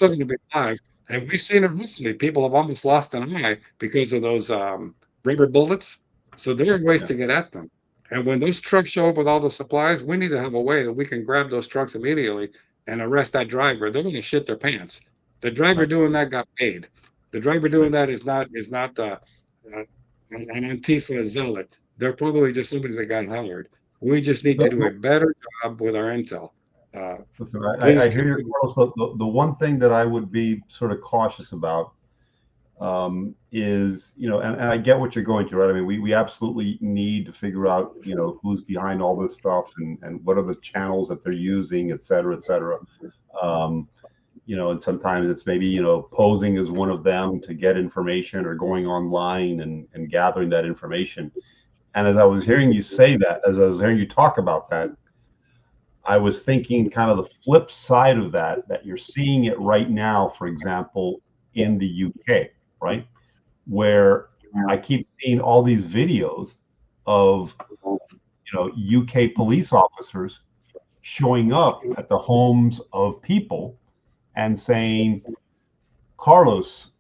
going to be alive. And we've seen it recently. People have almost lost an eye because of those rubber bullets. So there are ways to get at them. And when those trucks show up with all the supplies, we need to have a way that we can grab those trucks immediately and arrest that driver. They're going to shit their pants. The driver doing that got paid. The driver doing that is not an Antifa zealot. They're probably just somebody that got hired. We just need to do a better job with our intel. Uh, Listen, please I hear you, Carlos. The one thing that I would be sort of cautious about is, and I get what you're going through, right? I mean, we absolutely need to figure out, who's behind all this stuff and what are the channels that they're using, et cetera, et cetera. And sometimes it's maybe, posing as one of them to get information or going online and gathering that information. And as I was hearing you say that, as I was hearing you talk about that, I was thinking kind of the flip side of that you're seeing it right now, for example, in the UK, right? Where I keep seeing all these videos of, UK police officers showing up at the homes of people and saying, Carlos,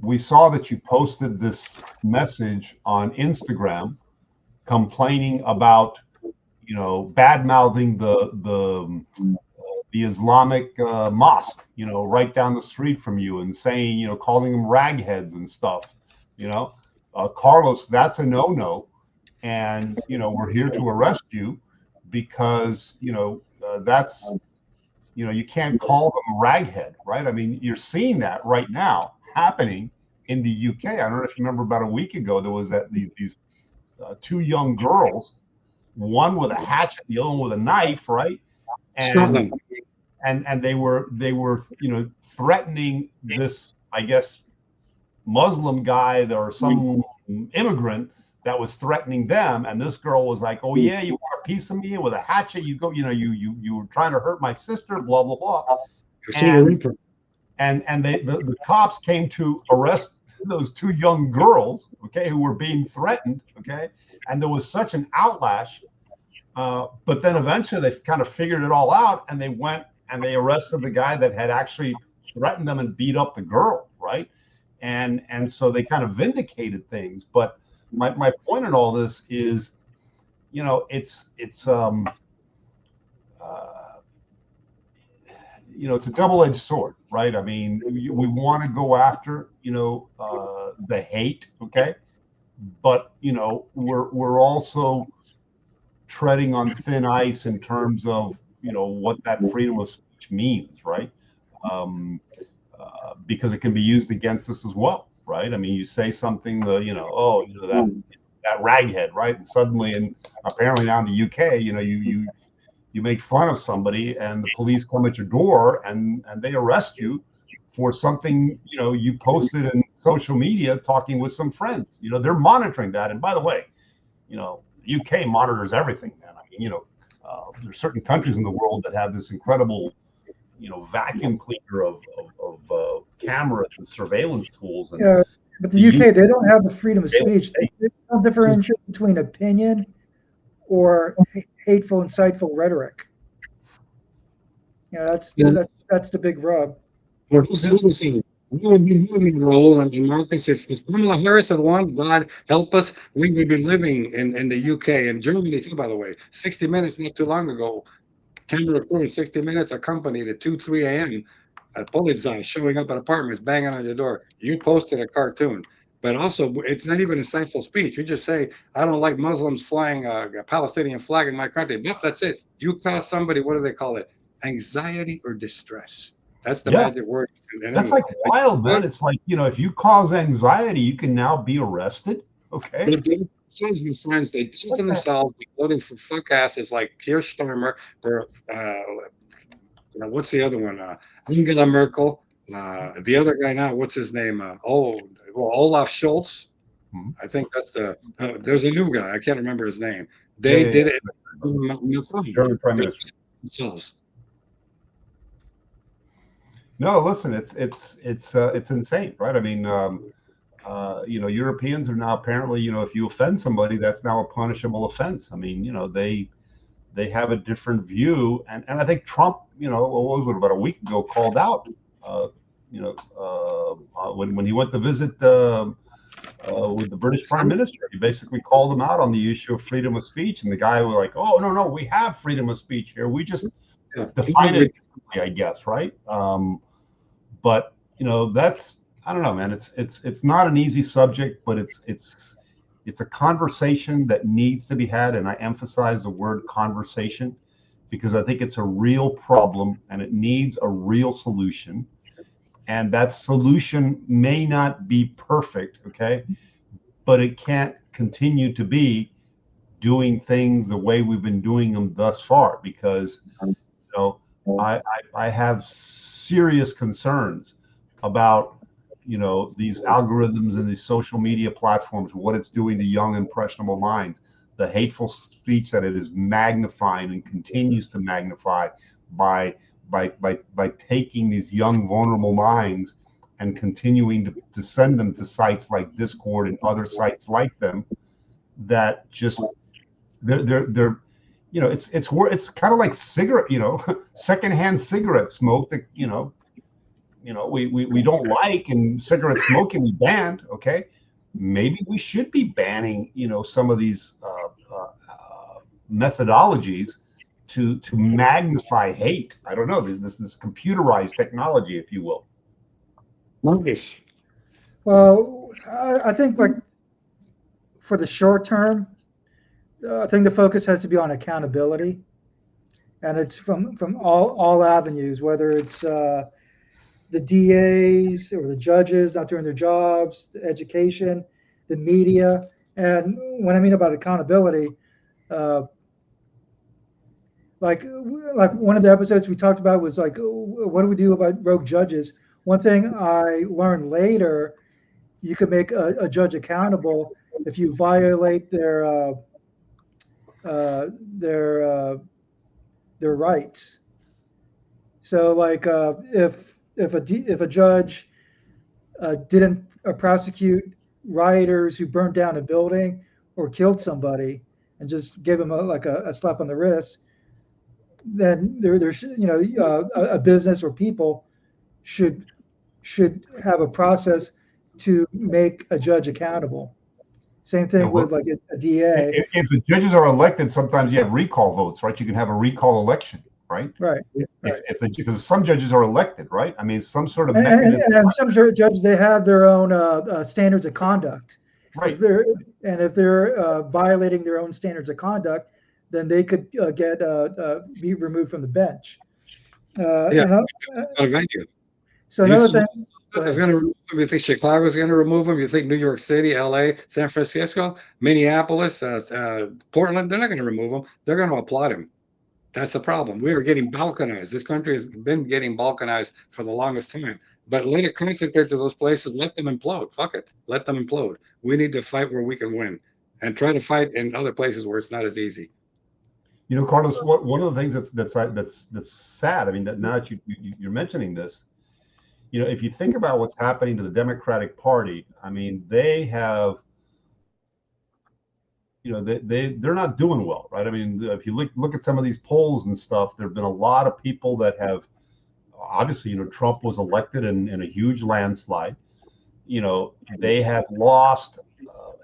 we saw that you posted this message on Instagram complaining about, bad mouthing the Islamic mosque, right down the street from you, and saying, calling them ragheads and stuff, Carlos, that's a no-no, and we're here to arrest you because that's you can't call them raghead, right? I mean, you're seeing that right now happening in the UK. I don't know if you remember, about a week ago there was these two young girls, one with a hatchet, the other one with a knife, right? And they were threatening this, I guess, Muslim guy or some immigrant that was threatening them, and this girl was like, "Oh yeah, you want a piece of me with a hatchet? You go, you were trying to hurt my sister, blah blah blah." And the cops came to arrest those two young girls, okay, who were being threatened, okay, and there was such an outlash. But then eventually they kind of figured it all out, and they went and they arrested the guy that had actually threatened them and beat up the girl, right? And so they kind of vindicated things. But my point in all this is, it's it's a double-edged sword, right? I mean, we want to go after, the hate, okay, but we're also treading on thin ice in terms of what that freedom of speech means, right? Because it can be used against us as well, right? I mean, you say something, that raghead, right? And suddenly, and apparently now in the UK, you make fun of somebody, and the police come at your door and they arrest you for something you posted in social media talking with some friends. They're monitoring that. And by the way, UK monitors everything, man. I mean, there's certain countries in the world that have this incredible, vacuum cleaner of cameras and surveillance tools. And yeah, but the UK, they don't have the freedom of speech. They don't differentiate between opinion or hateful, insightful rhetoric. That's the big rub. Well, here's the other thing. We would be moving the role, and Marcus, if Kamala Harris had won, God help us, we would be living in the UK and Germany too, by the way. 60 Minutes, not too long ago, camera recorded 60 Minutes, accompanied at 2, 3 a.m. Polizei showing up at apartments, banging on your door. You posted a cartoon. But also, it's not even insightful speech. You just say, I don't like Muslims flying a Palestinian flag in my country. Yep, that's it. You cause somebody, what do they call it? Anxiety or distress. That's the Yeah, magic word. And that's anyway, like wild, man. It's like, if you cause anxiety, you can now be arrested. Okay. they did it themselves, my friends. They did it What to the themselves by voting for fuck asses like Keir Starmer or what's the other one? Angela Merkel. The other guy now, what's his name? Well, Olaf Scholz. Hmm. I think that's there's a new guy. I can't remember his name. Yeah, They yeah, did yeah. it German prime They minister. themselves. No, listen, it's insane, right? I mean, Europeans are now apparently, if you offend somebody, that's now a punishable offense. I mean, they have a different view, and I think Trump, what was it, about a week ago, called out, when he went to visit with the British Prime Minister, he basically called him out on the issue of freedom of speech, and the guy was like, "Oh, no, no, we have freedom of speech here. We just Yeah. define it differently, I guess, right?" But that's, I don't know, man. It's not an easy subject, but it's a conversation that needs to be had, and I emphasize the word conversation because I think it's a real problem and it needs a real solution. And that solution may not be perfect, okay, but it can't continue to be doing things the way we've been doing them thus far because know, I have serious concerns about these algorithms and these social media platforms, what it's doing to young impressionable minds, the hateful speech that it is magnifying and continues to magnify by by taking these young vulnerable minds and continuing to send them to sites like Discord and other sites like them that just they're it's kind of like cigarette, secondhand cigarette smoke that we don't like, and cigarette smoking we banned. Okay, maybe we should be banning some of these methodologies to magnify hate. I don't know, this computerized technology, if you will. Marcus. Well, I think like for the short term, I think the focus has to be on accountability, and it's from all avenues, whether it's the DAs or the judges not doing their jobs, the education, the media. And what I mean about accountability, uh, like one of the episodes we talked about was like, what do we do about rogue judges? One thing I learned later, you could make a judge accountable if you violate uh, their uh, their rights. So like if a judge didn't prosecute rioters who burned down a building or killed somebody and just gave them a slap on the wrist, then there's a business or people should should have a process to make a judge accountable. Same thing And with like a DA. if the judges are elected, sometimes you have recall votes, right? You can have a recall election, right? Right. Because some judges are elected, right? I mean, some sort of And, mechanism, and some judges they have their own standards of conduct. If right? they're violating their own standards of conduct, then they could be removed from the bench. Yeah, And got a venue. so You another think thing, go is ahead. going to remove him? You think Chicago's going to remove him? You think New York City, LA, San Francisco, Minneapolis, Portland, they're not going to remove him. They're going to applaud him. That's the problem. We are getting balkanized. This country has been getting balkanized for the longest time. But let it concentrate to those places. Let them implode. Fuck it. Let them implode. We need to fight where we can win and try to fight in other places where it's not as easy. Carlos, one of the things that's sad. I mean, that now that you're mentioning this, if you think about what's happening to the Democratic Party, I mean, they have, they're not doing well, right? I mean, if you look at some of these polls and stuff, there have been a lot of people that have obviously, Trump was elected in a huge landslide. They have lost,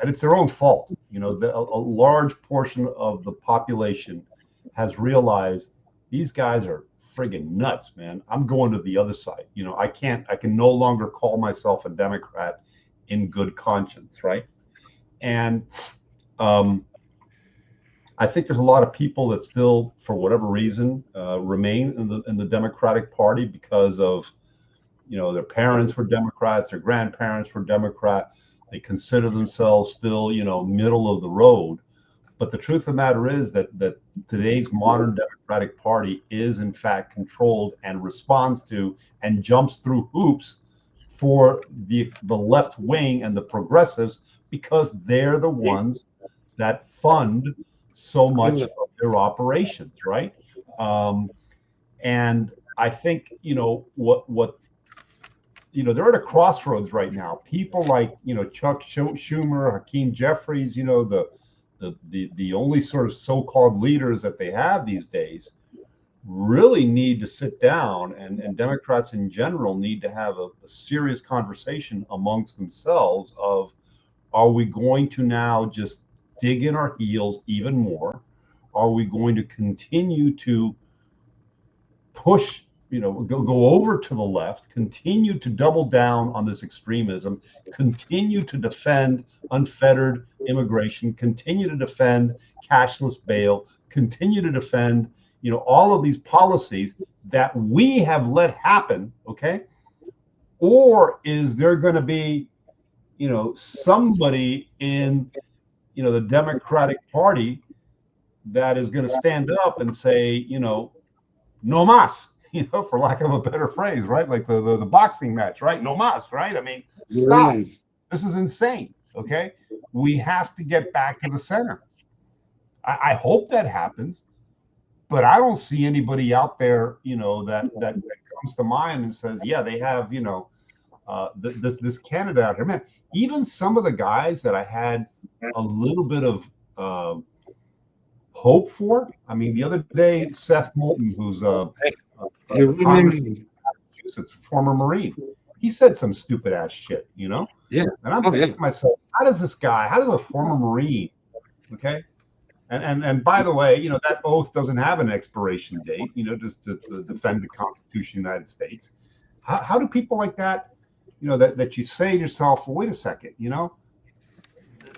and it's their own fault. A large portion of the population has realized these guys are friggin' nuts, man. I'm going to the other side. I can no longer call myself a Democrat in good conscience, right? And I think there's a lot of people that still, for whatever reason, remain in the Democratic Party because of, their parents were Democrats, their grandparents were Democrat. They consider themselves still, middle of the road. But the truth of the matter is that today's modern Democratic Party is in fact controlled and responds to and jumps through hoops for the left wing and the progressives, because they're the ones that fund so much of their operations, right? And I think what they're at a crossroads right now. People like Chuck Schumer, Hakeem Jeffries, the only sort of so-called leaders that they have these days, really need to sit down, and Democrats in general need to have a serious conversation amongst themselves of, are we going to now just dig in our heels even more? Are we going to continue to push, go over to the left, continue to double down on this extremism, continue to defend unfettered immigration, continue to defend cashless bail, continue to defend, all of these policies that we have let happen, okay? Or is there going to be, somebody in, the Democratic Party that is going to stand up and say, no mas, for lack of a better phrase, right? Like the boxing match, right? No mas, right? I mean, stop. This is insane. Okay. We have to get back to the center. I hope that happens, but I don't see anybody out there, that comes to mind and says, yeah, they have, this candidate out here, man. Even some of the guys that I had a little bit of hope for. I mean, the other day, Seth Moulton, who's Massachusetts, former Marine, he said some stupid ass shit, Yeah. And I'm thinking to myself, how does a former Marine, okay? And by the way, that oath doesn't have an expiration date, just to defend the Constitution of the United States. How do people like that, that you say to yourself, well, wait a second,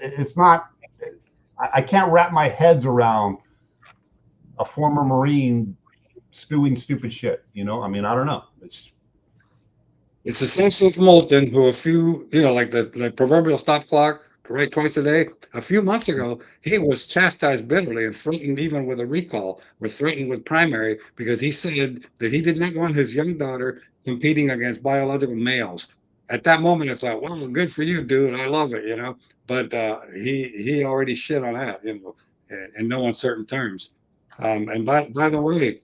it's not, I can't wrap my heads around a former Marine doing stupid shit, I mean, I don't know. It's the same Seth Moulton who a few, like the proverbial stop clock, right, twice a day. A few months ago, he was chastised bitterly and threatened even with a recall or threatened with primary because he said that he did not want his young daughter competing against biological males. At that moment, it's like, well, good for you, dude. I love it, But he already shit on that, in no uncertain terms. And by the way,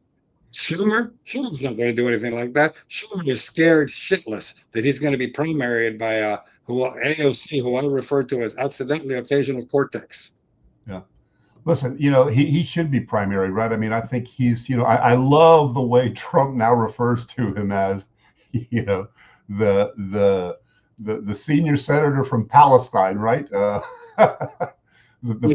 Schumer's not going to do anything like that. Schumer is scared shitless that he's going to be primaried by AOC, who I refer to as accidentally occasional cortex. Yeah. Listen, he should be primary, right? I mean, I think he's, I love the way Trump now refers to him as, the senior senator from Palestine, right? The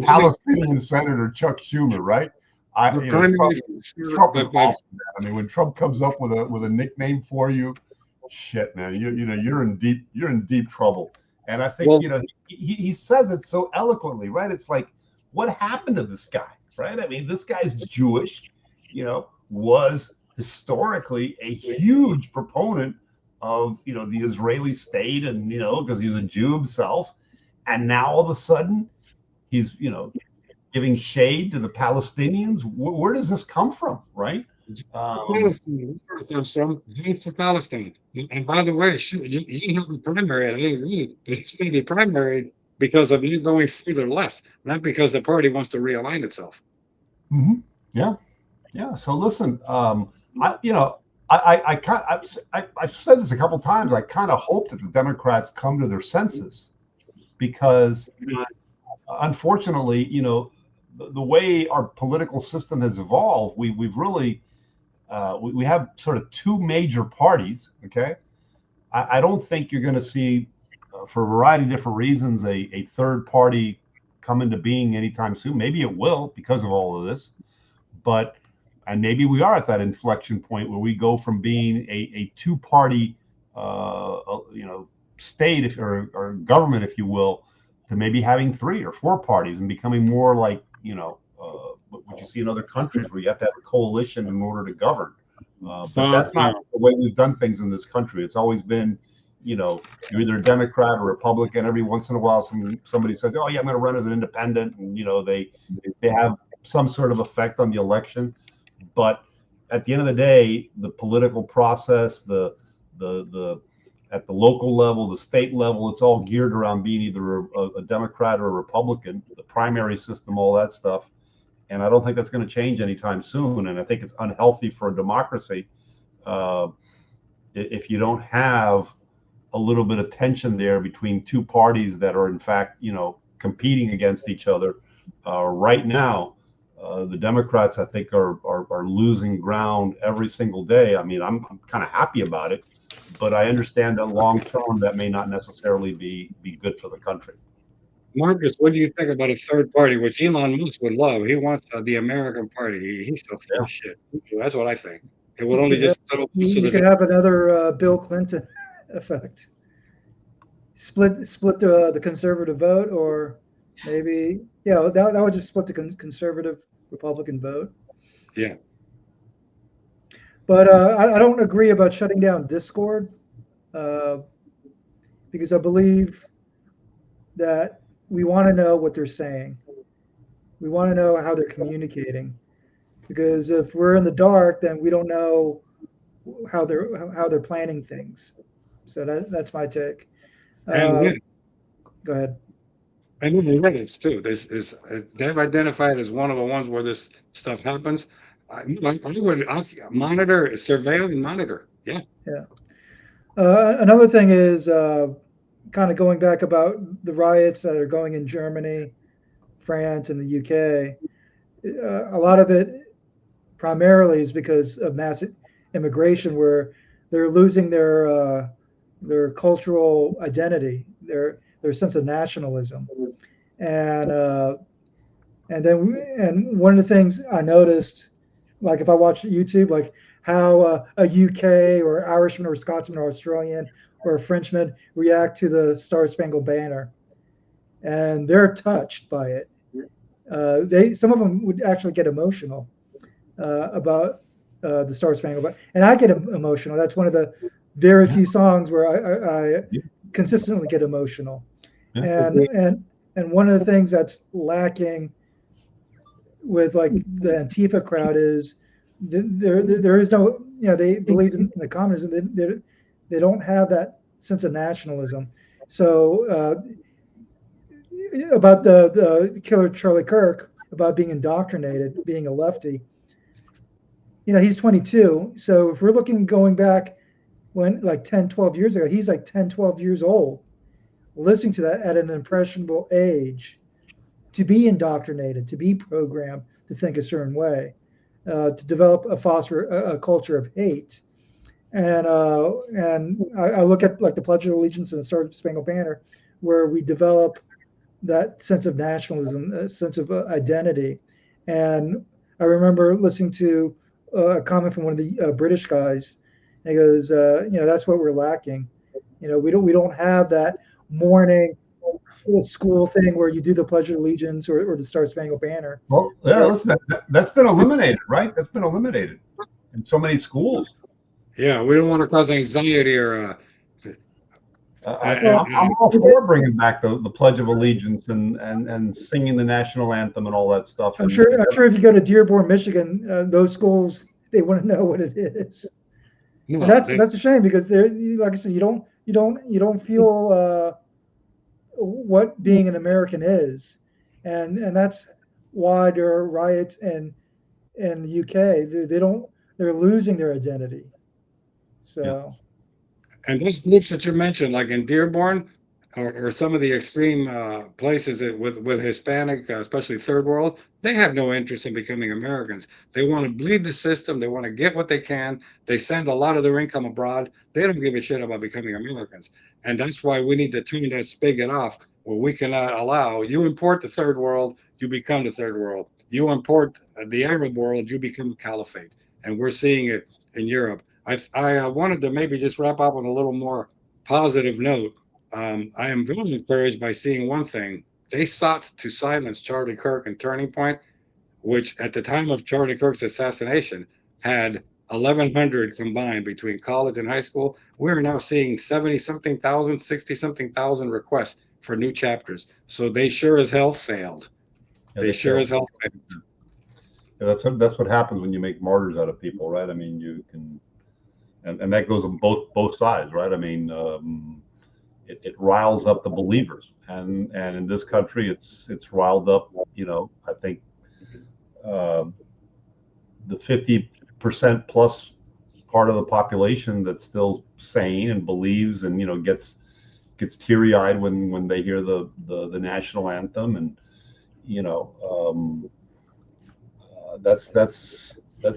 Palestinian senator Chuck Schumer, right? Trump is awesome, man. I mean, when Trump comes up with a nickname for you, shit, man, you're in deep trouble. And I think he says it so eloquently, right? It's like, what happened to this guy, right? I mean, this guy's Jewish, was historically a huge proponent of the Israeli state, and because he's a Jew himself, and now all of a sudden he's giving shade to the Palestinians. Where does this come from, right? Palestine, where it comes from, vote for Palestine. And by the way, you have a primary at AAV, but it's going to be primaried because of you going further left, not because the party wants to realign itself. Mm-hmm. Yeah. So listen, I've said this a couple of times. I kind of hope that the Democrats come to their senses, because unfortunately, the way our political system has evolved, we've really we have sort of two major parties. Okay, I don't think you're going to see, for a variety of different reasons, a third party come into being anytime soon. Maybe it will because of all of this, but and maybe we are at that inflection point where we go from being a two-party, state or government, if you will, to maybe having 3 or 4 parties and becoming more like what you see in other countries where you have to have a coalition in order to govern. But that's not the way we've done things in this country. It's always been, you're either a Democrat or Republican. Every once in a while, somebody says, "Oh yeah, I'm going to run as an independent," and they have some sort of effect on the election. But at the end of the day, the political process, the at the local level, the state level, it's all geared around being either a Democrat or a Republican, the primary system, all that stuff. And I don't think that's going to change anytime soon. And I think it's unhealthy for a democracy if you don't have a little bit of tension there between two parties that are in fact, competing against each other. Right now, the Democrats, I think, are losing ground every single day. I mean, I'm kind of happy about it, but I understand that long term that may not necessarily be good for the country. Marcus, what do you think about a third party, which Elon Musk would love? He wants the American Party. He's so full of shit. That's what I think. It would only just throw most of You could have another Bill Clinton effect. Split the conservative vote, or maybe that would just split the conservative Republican vote. Yeah. But I don't agree about shutting down Discord because I believe that we want to know what they're saying. We want to know how they're communicating, because if we're in the dark, then we don't know how they're planning things. So that's my take. And go ahead. And even Reddit's too. They've identified as one of the ones where this stuff happens. I would monitor, surveil, and monitor. Yeah. Yeah. Another thing is kind of going back about the riots that are going in Germany, France, and the UK. A lot of it primarily is because of mass immigration, where they're losing their cultural identity, their sense of nationalism, and one of the things I noticed, like if I watch YouTube, like how a UK or Irishman or Scotsman or Australian or a Frenchman react to the Star Spangled Banner, and they're touched by it. Some of them would actually get emotional about the Star Spangled Banner, and I get emotional. That's one of the very few songs where I consistently get emotional. And one of the things that's lacking with like the Antifa crowd is there is no, they believe in the communism. They don't have that sense of nationalism. So about the killer Charlie Kirk, about being indoctrinated, being a lefty, he's 22. So if we're going back when like 10, 12 years ago, he's like 10, 12 years old, listening to that at an impressionable age, to be indoctrinated, to be programmed to think a certain way, to develop foster a culture of hate. And I look at like the Pledge of Allegiance and the Star Spangled Banner, where we develop that sense of nationalism, a sense of identity. And I remember listening to a comment from one of the British guys. And he goes, that's what we're lacking. We don't have that morning school thing where you do the Pledge of Allegiance or the Star Spangled Banner. Well, yeah, listen, that's been eliminated, right? That's been eliminated in so many schools. Yeah, we don't want to cause anxiety or. I'm all for bringing back the Pledge of Allegiance and singing the national anthem and all that stuff. I'm sure if you go to Dearborn, Michigan, those schools, they want to know what it is. No, and that's a shame, because they're, like I said, you don't feel what being an American is, and that's why there are riots in the UK. They're losing their identity. So. Yeah. And those groups that you mentioned, like in Dearborn, or some of the extreme places with Hispanic, especially third world, they have no interest in becoming Americans. They want to bleed the system. They want to get what they can. They send a lot of their income abroad. They don't give a shit about becoming Americans. And that's why we need to turn that spigot off where we cannot allow you import the third world, you become the third world. You import the Arab world, you become caliphate. And we're seeing it in Europe. I wanted to maybe just wrap up on a little more positive note. I am very encouraged by seeing one thing. They sought to silence Charlie Kirk and Turning Point, which at the time of Charlie Kirk's assassination had 1,100 combined between college and high school. We're now seeing 70 something thousand, 60 something thousand requests for new chapters. So they sure as hell failed. Yeah, They they sure failed. as hell failed. Yeah, that's what happens when you make martyrs out of people, right? I mean, you can, and that goes on both sides, right? I mean, it riles up the believers, and in this country, it's riled up. I think uh, the 50% plus part of the population that's still sane and believes, and gets teary eyed when they hear the national anthem, and you know. That's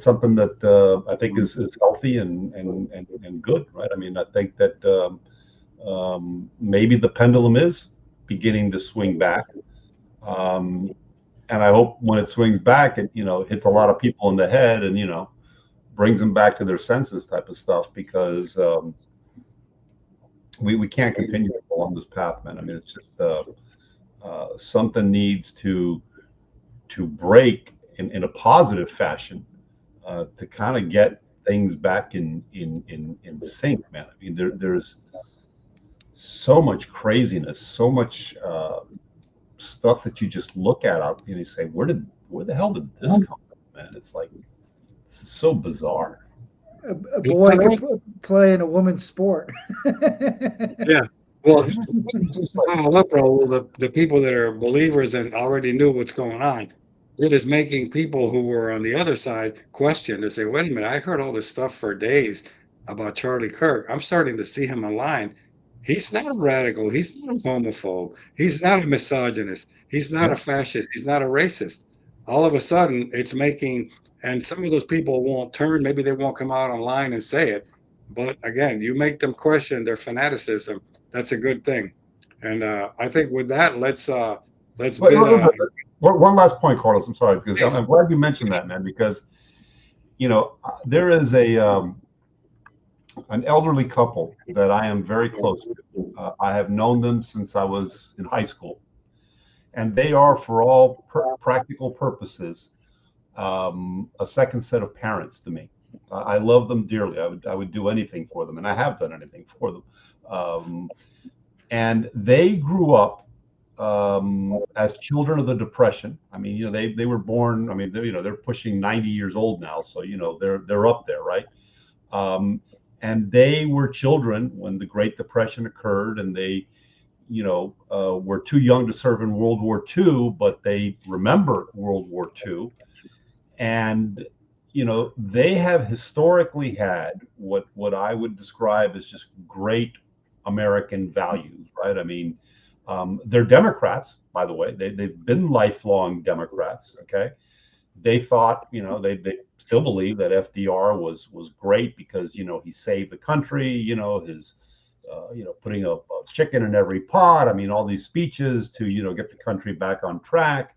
something that I think is healthy and good, right? I mean, I think that maybe the pendulum is beginning to swing back, um, and I hope when it swings back, it hits a lot of people in the head, and brings them back to their senses, type of stuff, because we can't continue to go on this path, man. I mean, it's just something needs to break in a positive fashion, to kind of get things back in sync, man. I mean, there's so much craziness, so much stuff that you just look at out and you say, where the hell did this come from, man? It's like, it's so bizarre. A boy playing a woman's sport. Yeah. Well, just follow up, Raul, the people that are believers and already knew what's going on, it is making people who were on the other side question. They say, wait a minute, I heard all this stuff for days about Charlie Kirk. I'm starting to see him online. He's not a radical. He's not a homophobe. He's not a misogynist. He's not a Yeah. fascist. He's not a racist. All of a sudden, it's making, and some of those people won't turn. Maybe they won't come out online and say it. But again, you make them question their fanaticism. That's a good thing. And I think with that, let's But bid. one last point, Carlos. I'm sorry, because Please. I'm glad you mentioned that, man. Because there is an elderly couple that I am very close to. I have known them since I was in high school, and they are, for all practical purposes, a second set of parents to me. I love them dearly. I would do anything for them, and I have done anything for them. Um, and they grew up as children of the Depression. I mean, they were born. I mean, they're pushing 90 years old now, so they're up there, right? And they were children when the Great Depression occurred, and they were too young to serve in World War II, but they remember World War II. And they have historically had what I would describe as just great American values, right? I mean, they're Democrats, by the way. They've been lifelong Democrats. Okay, they thought, they still believe that FDR was great because he saved the country. His putting a chicken in every pot. I mean, all these speeches to get the country back on track.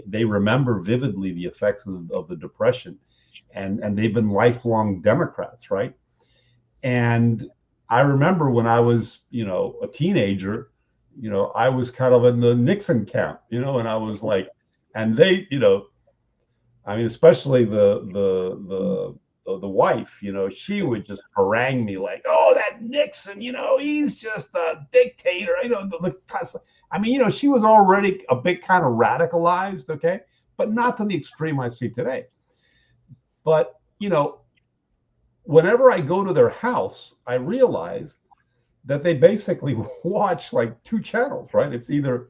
They remember vividly the effects of the Depression, and they've been lifelong Democrats, right? And I remember when I was, a teenager, I was kind of in the Nixon camp, and I was like, and they, I mean, especially the wife, she would just harangue me like, oh, that Nixon, he's just a dictator. I mean, she was already a bit kind of radicalized, okay, but not to the extreme I see today. But, whenever I go to their house, I realize that they basically watch like two channels, right? It's either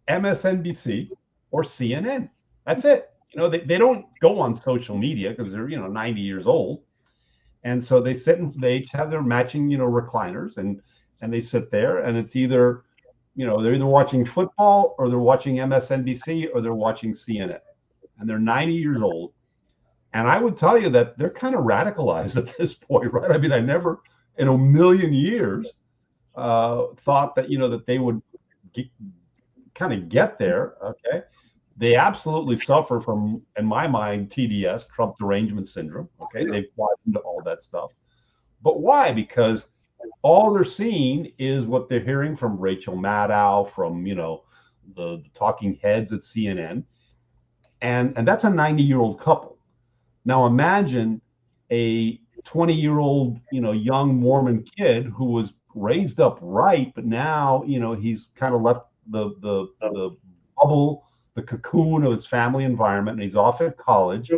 MSNBC or CNN. That's it. They don't go on social media because they're 90 years old, and so they sit and they each have their matching recliners, and they sit there, and it's either they're either watching football or they're watching MSNBC or they're watching CNN, and they're 90 years old. And I would tell you that they're kind of radicalized at this point, right? I mean, I never in a million years thought that, that they would kind of get there. Okay. They absolutely suffer from, in my mind, TDS, Trump derangement syndrome. Okay. They've bought into all that stuff. But why? Because all they're seeing is what they're hearing from Rachel Maddow, from, the talking heads at CNN. And that's a 90-year-old couple. Now imagine a 20-year-old, young Mormon kid who was raised up right, but now, he's kind of left the bubble, the cocoon of his family environment, and he's off at college.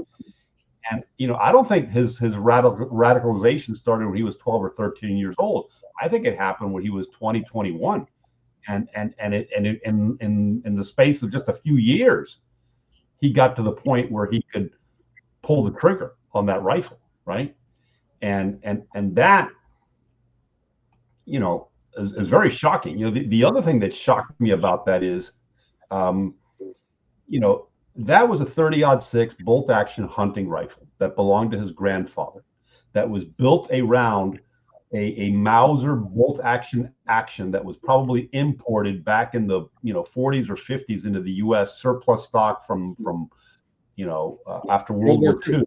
And I don't think his radicalization started when he was 12 or 13 years old. I think it happened when he was 20, 21, and in the space of just a few years, he got to the point where he could pull the trigger on that rifle, right? And that, is very shocking. The other thing that shocked me about that is, that was a 30-06 bolt-action hunting rifle that belonged to his grandfather, that was built around a Mauser bolt-action that was probably imported back in the 40s or 50s into the U.S. surplus stock from after World War II,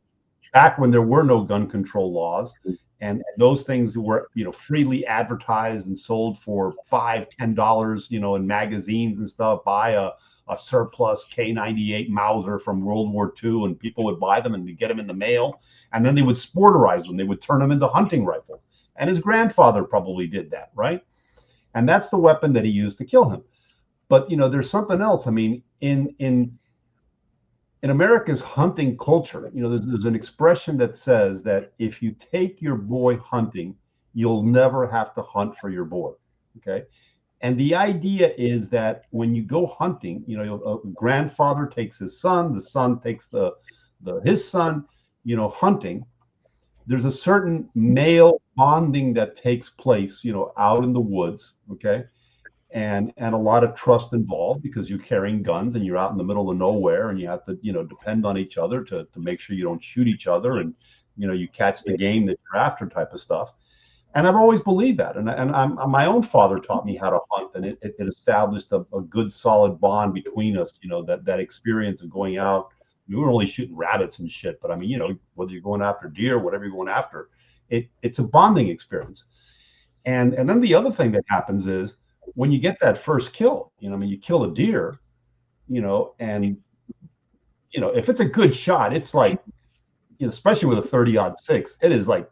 back when there were no gun control laws, and those things were freely advertised and sold for $5-10 in magazines and stuff. Buy a surplus K98 Mauser from World War II, and people would buy them and they'd get them in the mail, and then they would sporterize them. They would turn them into hunting rifles. And his grandfather probably did that, right? And that's the weapon that he used to kill him. But there's something else. I mean, in America's hunting culture, there's an expression that says that if you take your boy hunting, you'll never have to hunt for your boy. Okay. And the idea is that when you go hunting, a grandfather takes his son, the son takes his son, hunting. There's a certain male bonding that takes place, out in the woods, okay, and a lot of trust involved, because you're carrying guns and you're out in the middle of nowhere, and you have to, depend on each other to make sure you don't shoot each other, and you catch the game that you're after, type of stuff. And I've always believed that. And my own father taught me how to hunt, and it established a good, solid bond between us. That experience of going out. We were only shooting rabbits and shit, but I mean, whether you're going after deer, whatever you're going after, it's a bonding experience. And then the other thing that happens is when you get that first kill, you kill a deer, and if it's a good shot, it's like, especially with a 30-06, it is like,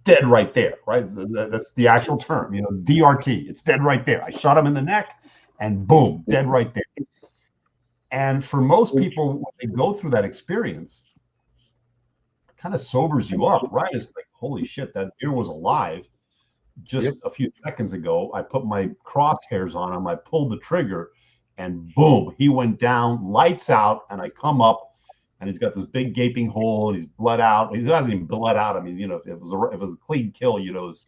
dead right there, right? That's the actual term, DRT. It's dead right there. I shot him in the neck, and boom, dead right there. And for most people, when they go through that experience, it kind of sobers you up, right? It's like, holy shit, that deer was alive just a few seconds ago. I put my crosshairs on him, I pulled the trigger, and boom, he went down, lights out, and I come up, and he's got this big gaping hole, and he's bled out. He hasn't even bled out. I mean, if it was a clean kill, his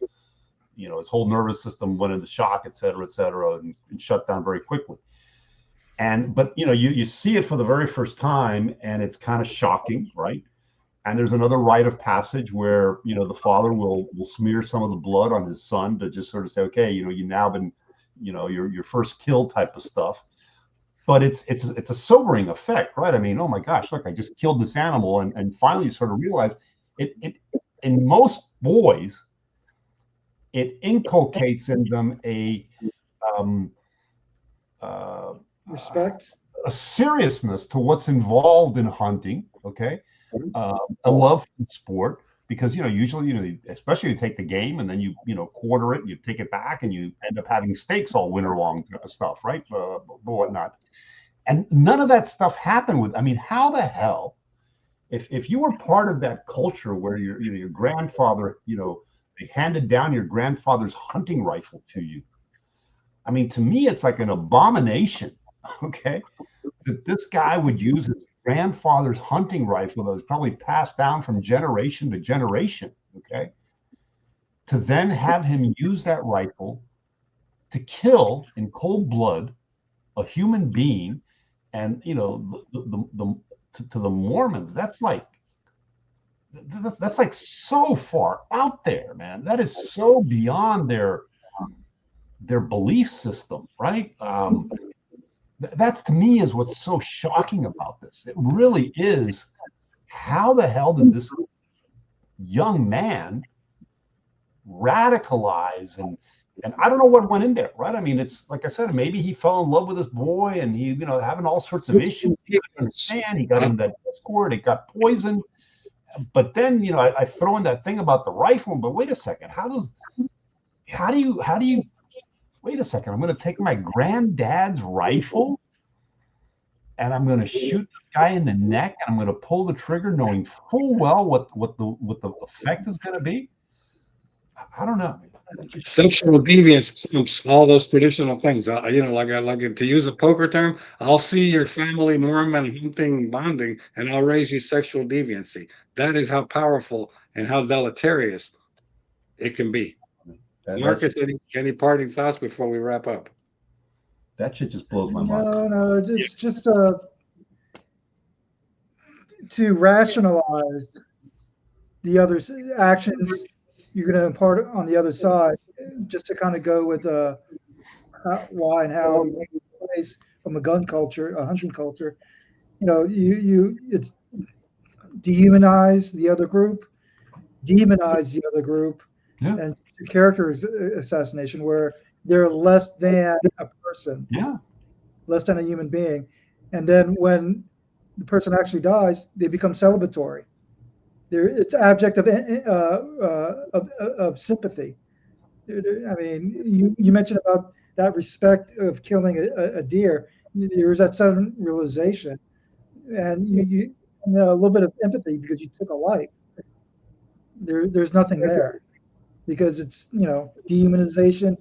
whole nervous system went into shock, et cetera, and shut down very quickly. But you see it for the very first time, and it's kind of shocking, right? And there's another rite of passage where the father will smear some of the blood on his son to just sort of say, okay, you now been, your first kill, type of stuff. But it's a sobering effect, right? I mean, oh my gosh, look, I just killed this animal, and finally you sort of realize it in most boys, it inculcates in them a respect, a seriousness to what's involved in hunting, okay, a love for the sport, because usually especially you take the game and then you quarter it, you take it back, and you end up having steaks all winter long, type of stuff, right? Whatnot. And none of that stuff happened with. I mean, how the hell, if you were part of that culture where your grandfather, they handed down your grandfather's hunting rifle to you. I mean, to me, it's like an abomination, okay, that this guy would use his grandfather's hunting rifle that was probably passed down from generation to generation, okay, to then have him use that rifle to kill in cold blood a human being, and to the Mormons, that's like so far out there, man. That is so beyond their belief system, right? That's, to me, is what's so shocking about this. It really is. How the hell did this young man radicalize, and I don't know what went in there, right? I mean, it's like I said, maybe he fell in love with this boy, and he, having all sorts of issues. He couldn't understand. He got in that Discord. It got poisoned. But then, I throw in that thing about the rifle. But wait a second, how do you? Wait a second. I'm going to take my granddad's rifle, and I'm going to shoot this guy in the neck, and I'm going to pull the trigger, knowing full well what the effect is going to be. I don't know. Sexual deviance trumps all those traditional things. Like to use a poker term, I'll see your family Mormon hunting bonding, and I'll raise you sexual deviancy. That is how powerful and how deleterious it can be. Marcus, any parting thoughts before we wrap up? That shit just blows my mind. No, it's just to rationalize the other actions you're going to impart on the other side, just to kind of go with why and how plays from a gun culture, a hunting culture. It's dehumanize the other group, demonize the other group, Yeah. and character assassination, where they're less than a person, less than a human being, and then when the person actually dies, they become celebratory. It's abject of sympathy. I mean, you mentioned about that respect of killing a deer. There's that sudden realization, and you a little bit of empathy because you took a life. There's nothing there because it's demonization,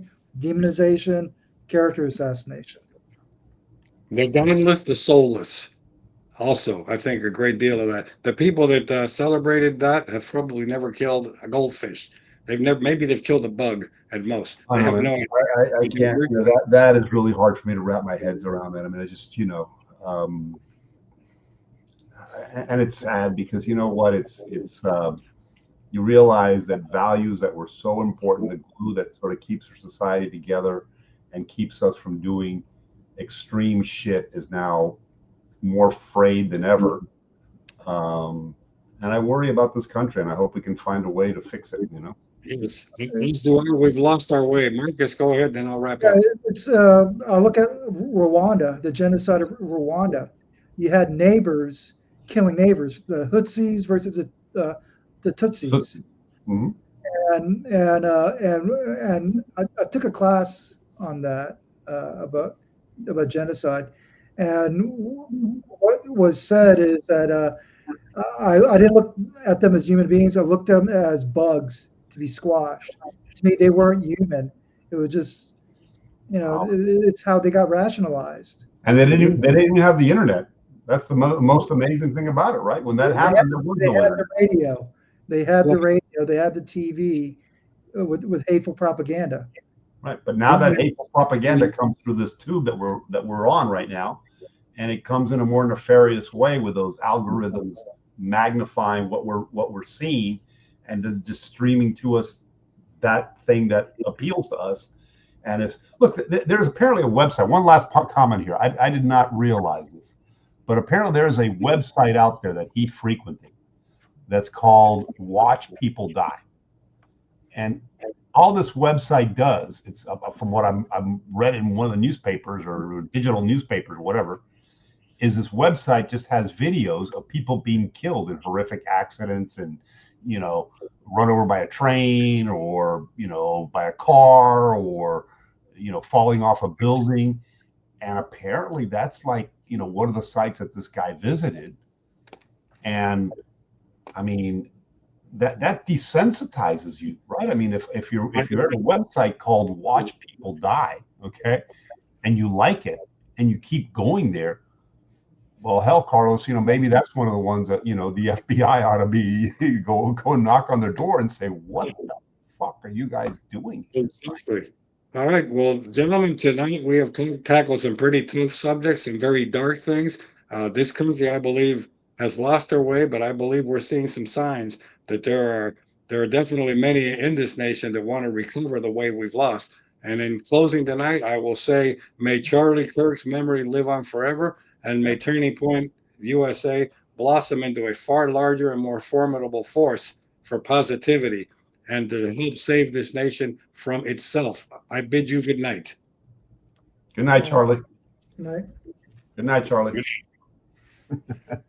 character assassination. The godless, the soulless. Also, I think a great deal of that. The people that celebrated that have probably never killed a goldfish. Maybe they've killed a bug at most. I They have don't no know, idea. I can't. That is really hard for me to wrap my heads around. That. I mean, I just, and it's sad because you know what? It's you realize that values that were so important, the glue that sort of keeps our society together and keeps us from doing extreme shit, is now more frayed than ever. And I worry about this country, and I hope we can find a way to fix it. Yes, let's do it. We've lost our way. Marcus, go ahead, then I'll wrap up. It's I look at Rwanda, the genocide of Rwanda. You had neighbors killing neighbors, the Hutsis versus the Tutsis. Mm-hmm. And I took a class on that about genocide, and what was said is that I didn't look at them as human beings. I looked at them as bugs to be squashed. To me, they weren't human. It was just, it's how they got rationalized. And they didn't even have the internet. That's the most amazing thing about it, right? When that happened, there was no internet. The radio. They had the radio. They had the TV with hateful propaganda. Right, but now that hateful propaganda comes through this tube that we're on right now, and it comes in a more nefarious way with those algorithms magnifying what we're seeing, and then just streaming to us that thing that appeals to us. And there's apparently a website. One last comment here. I did not realize this, but apparently there is a website out there that he frequented that's called Watch People Die. And all this website does, it's from what I'm read in one of the newspapers or digital newspapers or whatever, is this website just has videos of people being killed in horrific accidents and, run over by a train or, by a car or, falling off a building. And apparently that's like, one of the sites that this guy visited. And I mean, that desensitizes you, right? I mean, if you're at a website called Watch People Die, okay, and you like it and you keep going there, well, hell, Carlos, maybe that's one of the ones that the FBI ought to be go and knock on their door and say, what the fuck are you guys doing? Exactly. All right. Well, gentlemen, tonight we have tackled some pretty tough subjects and very dark things. This country, I believe, has lost their way, but I believe we're seeing some signs that there are definitely many in this nation that want to recover the way we've lost. And in closing tonight, I will say, may Charlie Kirk's memory live on forever, and may Turning Point USA blossom into a far larger and more formidable force for positivity and to help save this nation from itself. I bid you good night. Good night, Charlie. Right. Good night, Charlie. Good